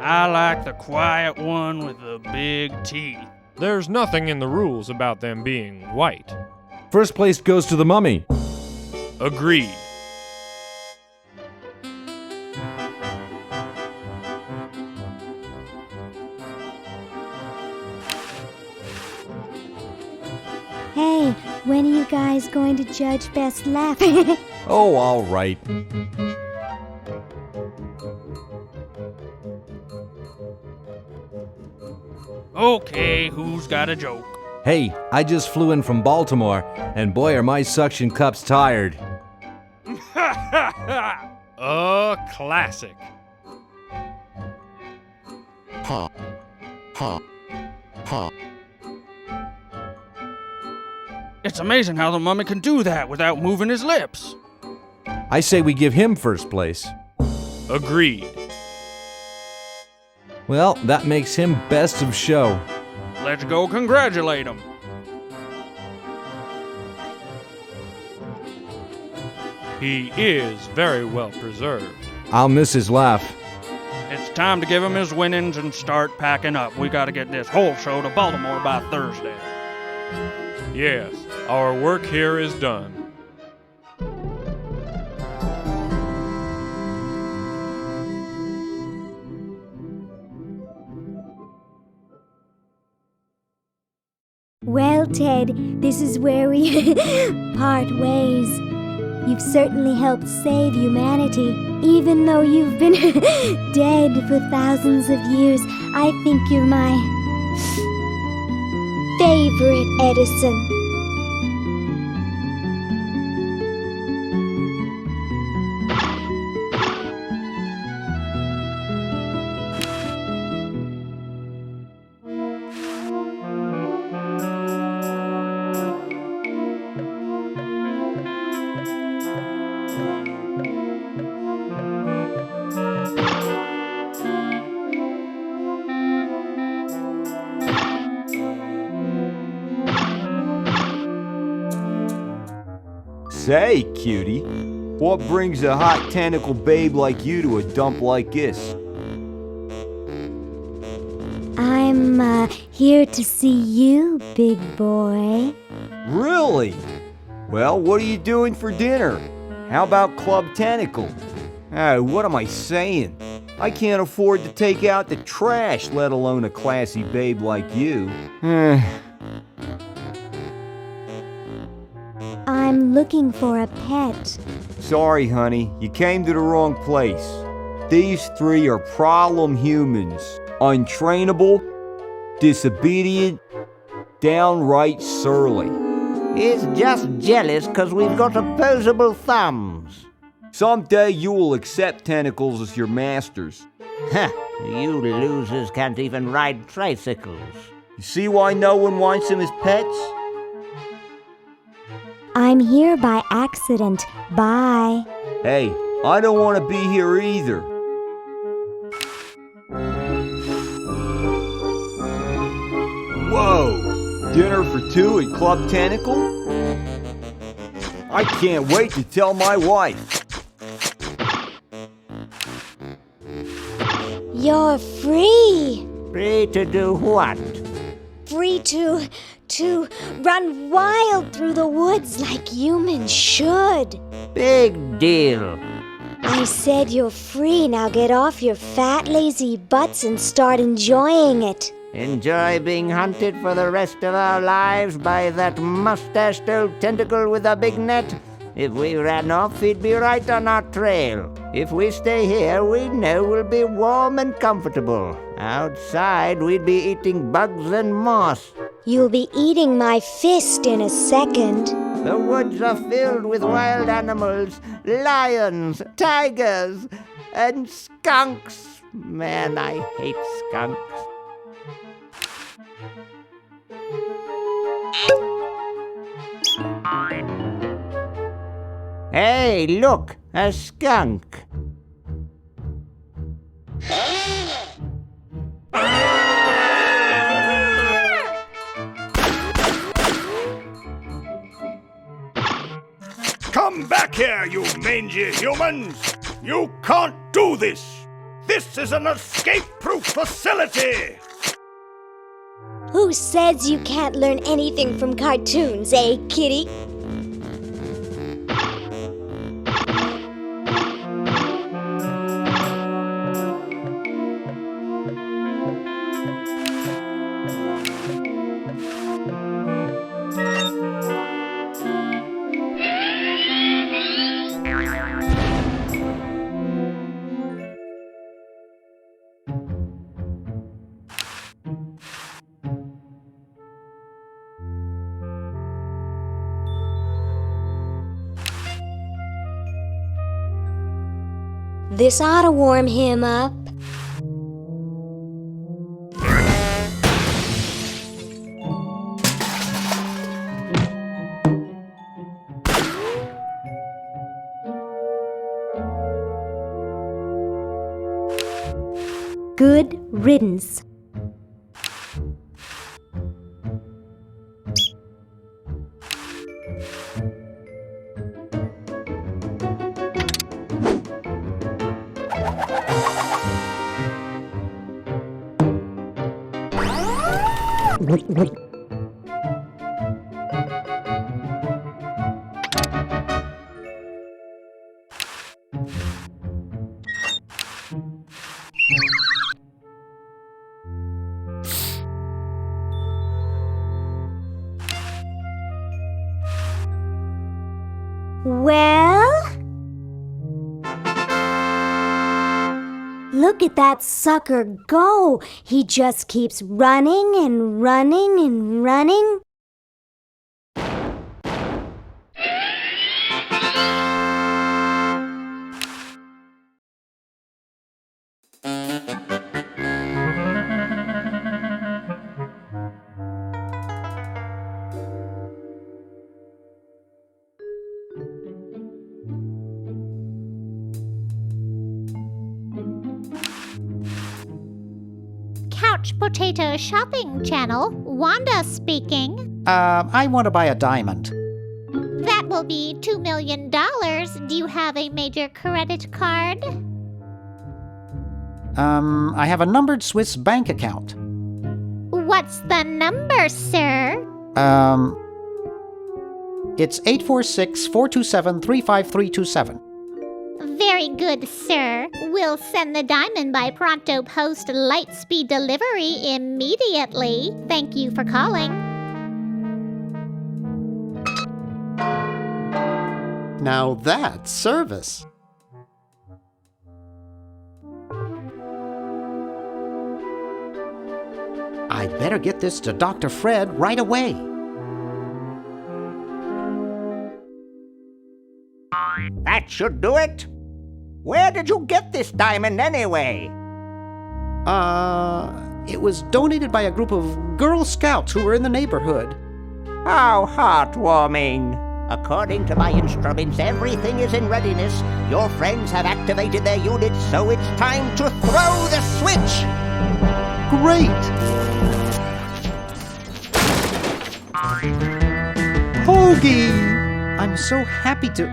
I like the quiet one with the big teeth. There's nothing in the rules about them being white. First place goes to the mummy. Agreed. Hey, when are you guys going to judge best laugh? Oh, all right. Okay, who's got a joke? Hey, I just flew in from Baltimore, and boy are my suction cups tired. A classic. Ha. Ha. Ha. It's amazing how the mummy can do that without moving his lips. I say we give him first place. Agreed. Well, that makes him best of show. Let's go congratulate him. He is very well preserved. I'll miss his laugh. It's time to give him his winnings and start packing up. We gotta get this whole show to Baltimore by Thursday. Yes, our work here is done. Well, Ted, this is where we part ways. You've certainly helped save humanity. Even though you've been dead for thousands of years, I think you're my favorite Edison. Say, cutie, what brings a hot tentacle babe like you to a dump like this? I'm here to see you, big boy. Really? Well, what are you doing for dinner? How about Club Tentacle? What am I saying? I can't afford to take out the trash, let alone a classy babe like you. I'm looking for a pet. Sorry, honey, you came to the wrong place. These three are problem humans. Untrainable, disobedient, downright surly. He's just jealous because we've got opposable thumbs. Someday you will accept tentacles as your masters. Huh, you losers can't even ride tricycles. You see why no one wants them as pets? I'm here by accident. Bye. Hey, I don't want to be here either. Whoa! Dinner for two at Club Tentacle? I can't wait to tell my wife. You're free. Free to do what? Free to run wild through the woods like humans should. Big deal. I said you're free. Now get off your fat, lazy butts and start enjoying it. Enjoy being hunted for the rest of our lives by that mustached old tentacle with a big net? If we ran off, he'd be right on our trail. If we stay here, we know we'll be warm and comfortable. Outside, we'd be eating bugs and moss. You'll be eating my fist in a second. The woods are filled with wild animals, lions, tigers, and skunks. Man, I hate skunks. Hey, look, a skunk. Come back here, you mangy humans! You can't do this! This is an escape-proof facility! Who says you can't learn anything from cartoons, eh, kitty? This ought to warm him up. Good riddance. Well? Look at that sucker go. He just keeps running and running and running. Couch Potato Shopping Channel, Wanda speaking. I want to buy a diamond. That will be $2 million. Do you have a major credit card? I have a numbered Swiss bank account. What's the number, sir? It's 846-427-35327. Very good, sir. We'll send the diamond by Pronto Post Lightspeed Delivery immediately. Thank you for calling. Now that's service. I'd better get this to Dr. Fred right away. That should do it. Where did you get this diamond anyway? It was donated by a group of Girl Scouts who were in the neighborhood. How heartwarming. According to my instruments, everything is in readiness. Your friends have activated their units, so it's time to throw the switch. Great! Hoagie! I'm so happy to...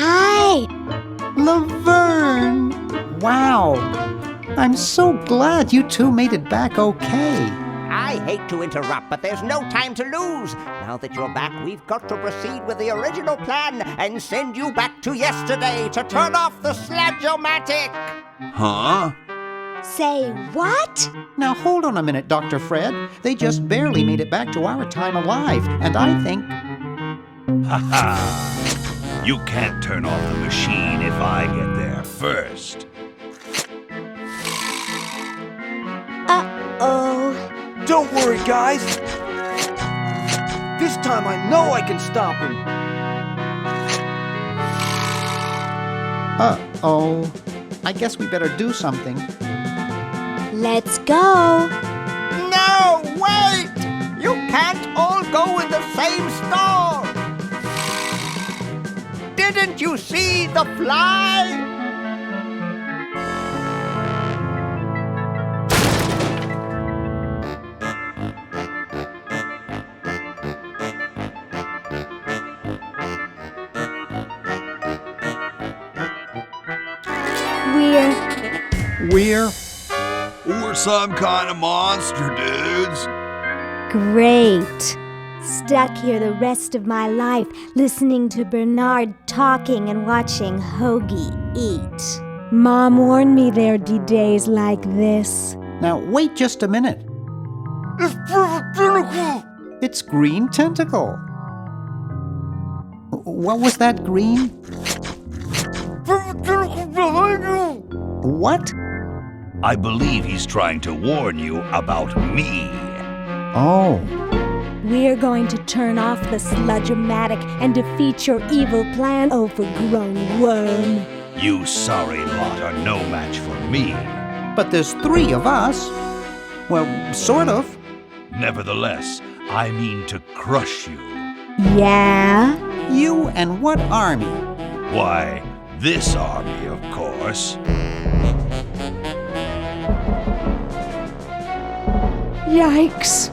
Hi! Laverne! Wow! I'm so glad you two made it back okay. I hate to interrupt, but there's no time to lose. Now that you're back, we've got to proceed with the original plan and send you back to yesterday to turn off the sludge-o-matic. Huh? Say what? Now hold on a minute, Dr. Fred. They just barely made it back to our time alive, and I think... Ha ha! You can't turn off the machine if I get there first. Uh-oh. Don't worry, guys. This time I know I can stop him. Uh-oh. I guess we better do something. Let's go. No, wait! You can't all go in the same stall. Didn't you see the fly? We're some kind of monster, dudes. Great. Stuck here the rest of my life, listening to Bernard talking and watching Hoagie eat. Mom warned me there'd be days like this. Now, wait just a minute. It's perfect tentacle! It's Green Tentacle. What was that, Green? Perfect tentacle behind you! What? I believe he's trying to warn you about me. Oh. We're going to turn off the sludge-o-matic and defeat your evil plan, overgrown worm. You sorry lot are no match for me. But there's 3 of us. Well, sort of. Nevertheless, I mean to crush you. Yeah? You and what army? Why, this army, of course. Yikes.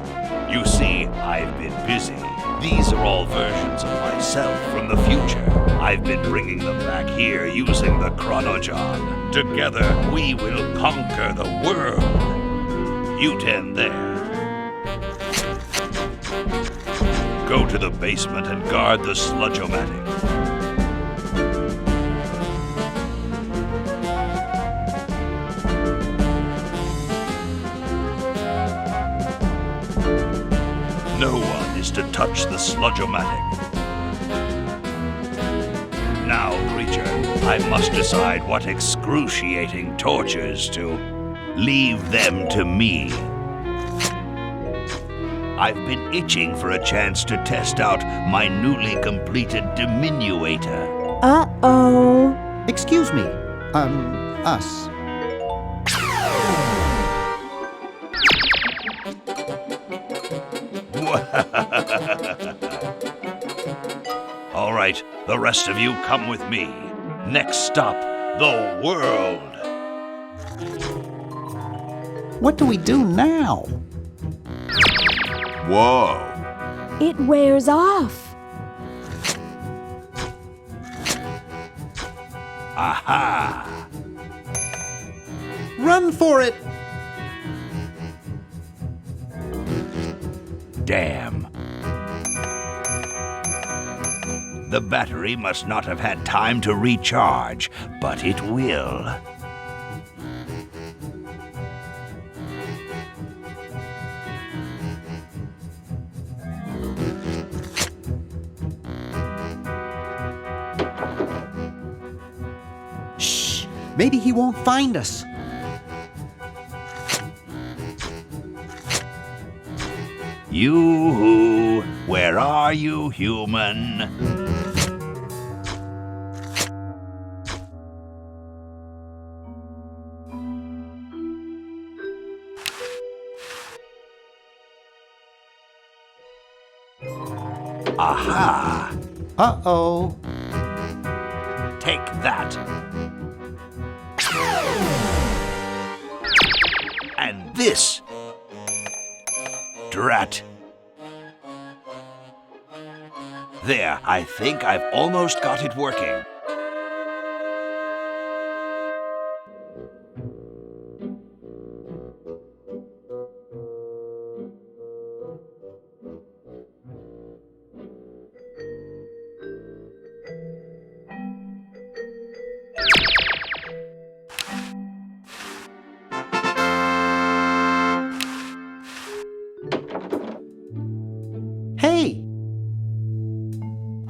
You see, I've been busy. These are all versions of myself from the future. I've been bringing them back here using the chronogon. Together, we will conquer the world. You 10 there. Go to the basement and guard the sludge-o-matic. No one is to touch the sludge-o-matic. Now, creature, I must decide what excruciating tortures to leave them to me. I've been itching for a chance to test out my newly completed diminuator. Uh-oh. Excuse me. Us. All right, the rest of you come with me. Next stop, the world. What do we do now? Whoa. It wears off. Aha! Run for it! Damn. The battery must not have had time to recharge, but it will. Shh! Maybe he won't find us. You, where are you, human? Aha! Uh-oh. Take that. And this. Drat. There, I think I've almost got it working.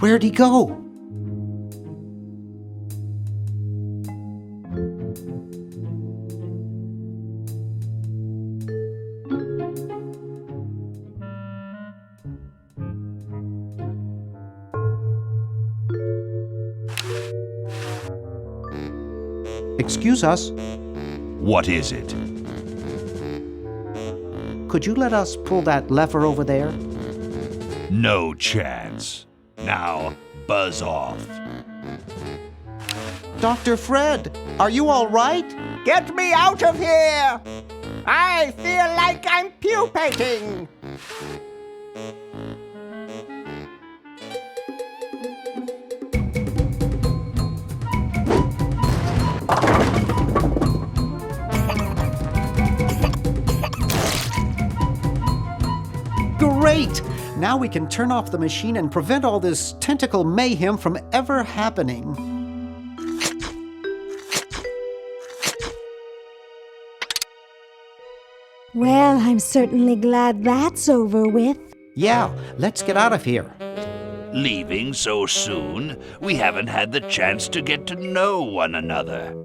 Where'd he go? Excuse us. What is it? Could you let us pull that lever over there? No chance. Now, buzz off. Dr. Fred, are you all right? Get me out of here! I feel like I'm pupating! Great! Now we can turn off the machine and prevent all this tentacle mayhem from ever happening. Well, I'm certainly glad that's over with. Yeah, let's get out of here. Leaving so soon? We haven't had the chance to get to know one another.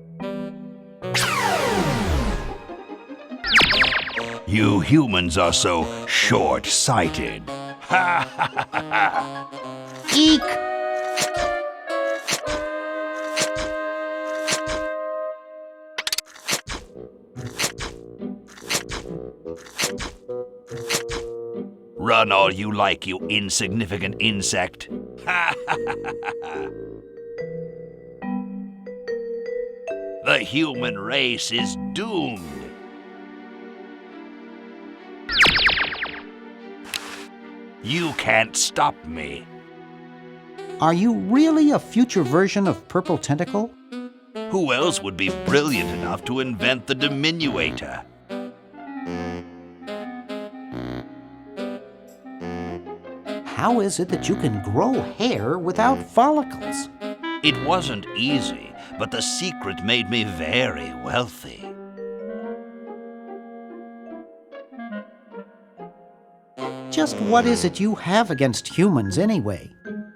You humans are so short-sighted. Ha ha ha ha! Eek! Run all you like, you insignificant insect. Ha ha ha ha! The human race is doomed. You can't stop me. Are you really a future version of Purple Tentacle? Who else would be brilliant enough to invent the diminuator? How is it that you can grow hair without follicles? It wasn't easy, but the secret made me very wealthy. Just what is it you have against humans anyway?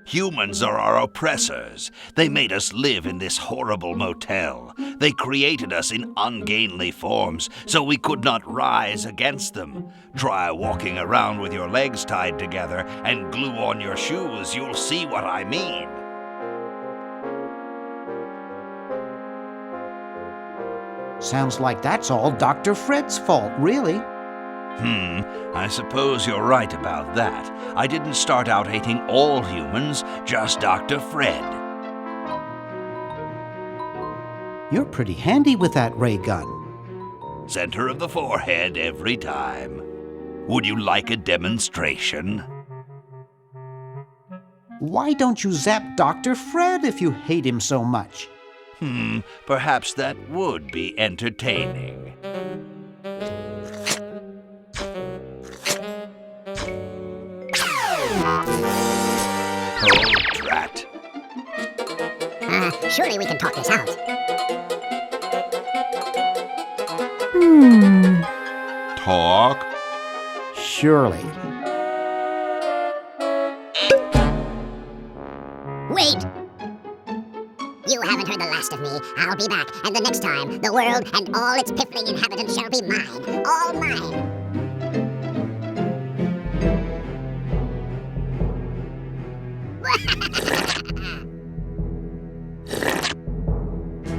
Humans are our oppressors. They made us live in this horrible motel. They created us in ungainly forms, so we could not rise against them. Try walking around with your legs tied together and glue on your shoes. You'll see what I mean. Sounds like that's all Dr. Fred's fault, really. I suppose you're right about that. I didn't start out hating all humans, just Dr. Fred. You're pretty handy with that ray gun. Center of the forehead every time. Would you like a demonstration? Why don't you zap Dr. Fred if you hate him so much? Perhaps that would be entertaining. Oh, drat. Surely we can talk this out. Talk? Surely. Wait! You haven't heard the last of me. I'll be back, and the next time, the world and all its piffling inhabitants shall be mine. All mine.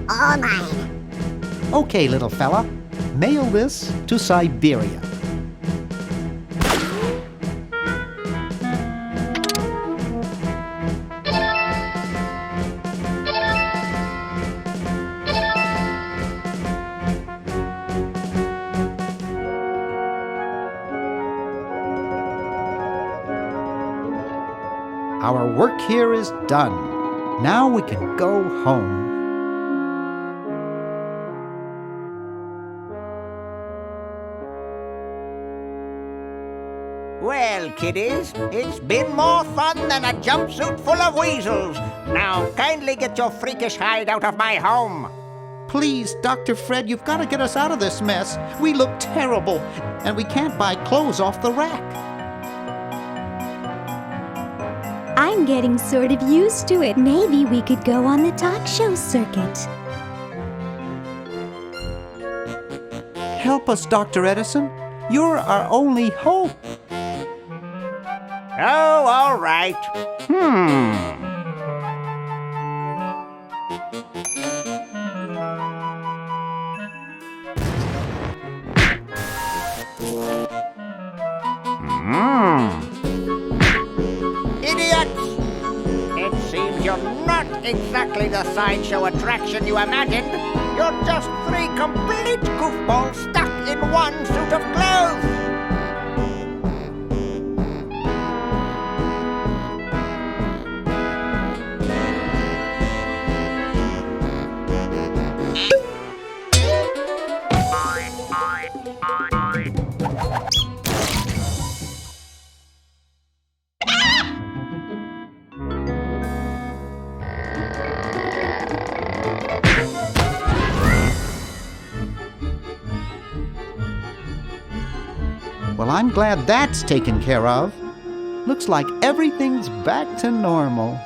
All mine. Okay, little fella. Mail this to Siberia. Our work here is done. Now we can go home. Well, kiddies, it's been more fun than a jumpsuit full of weasels. Now, kindly get your freakish hide out of my home. Please, Dr. Fred, you've got to get us out of this mess. We look terrible, and we can't buy clothes off the rack. I'm getting sort of used to it. Maybe we could go on the talk show circuit. Help us, Dr. Edison. You're our only hope. Oh, all right. Idiots! It seems you're not exactly the sideshow attraction you imagined. You're just three complete goofballs stuck in one suit of clothes. Well, I'm glad that's taken care of. Looks like everything's back to normal.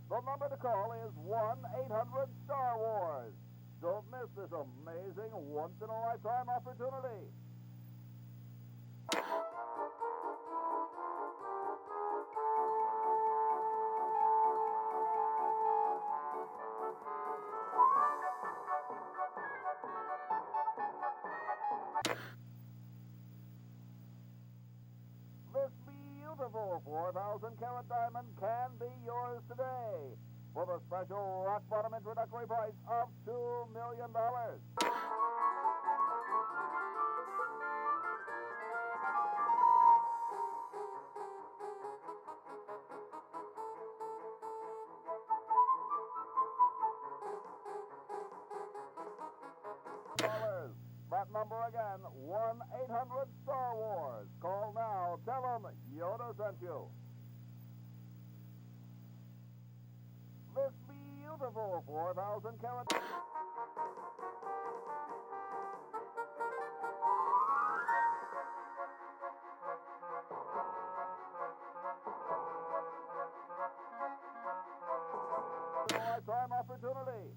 The number to call is 1-800-STAR-WARS. Don't miss this amazing once-in-a-lifetime opportunity. This beautiful 4,000-carat diamond can be yours today for the special rock-bottom introductory price of $2 million. That number again, 1-800-STAR-WARS. Call now. Tell them Yoda sent you. This beautiful 4,000-carat... once-in-a-lifetime opportunity.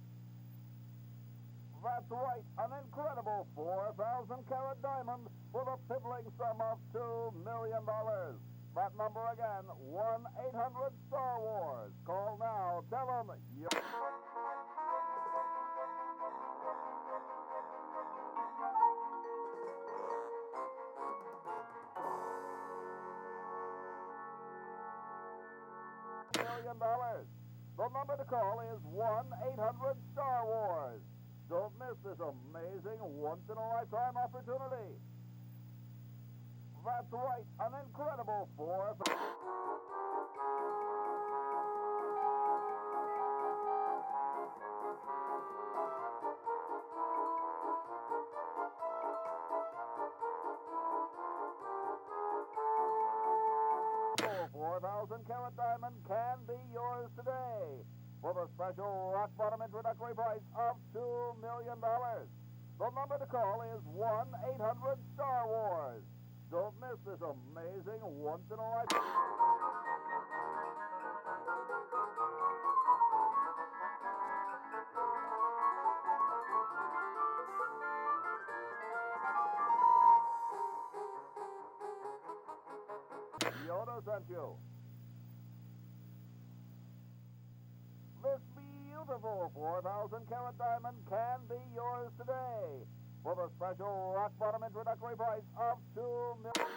That's right, an incredible 4,000-carat diamond with a piddling sum of $2 million. That number again, 1-800-STAR-WARS. Call now. Tell them you... $1 million. The number to call is 1-800-STAR-WARS. Don't miss this amazing once-in-a-lifetime opportunity. That's right, an incredible 4,000... $4,000-carat diamond can be yours today for the special rock-bottom introductory price of $2 million. The number to call is 1-800-STAR-WARS. Don't miss this amazing once-in-a-lifetime... Yoda sent you. This beautiful 4,000-carat diamond can be yours today for the special rock-bottom introductory price of $2 million.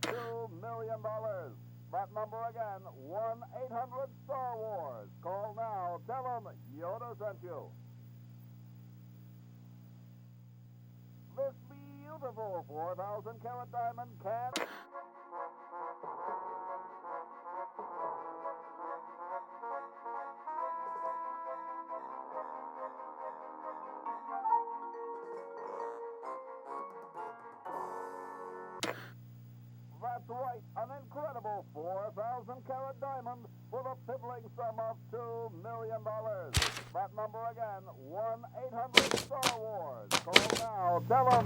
$2 million. That number again, 1-800-STAR-WARS. Call now. Tell them Yoda sent you. This beautiful 4,000-carat diamond can... That's right, an incredible 4,000-carat diamond with a piddling sum of $2 million. That number again, 1-800-STAR-WARS. Call now. Tell them...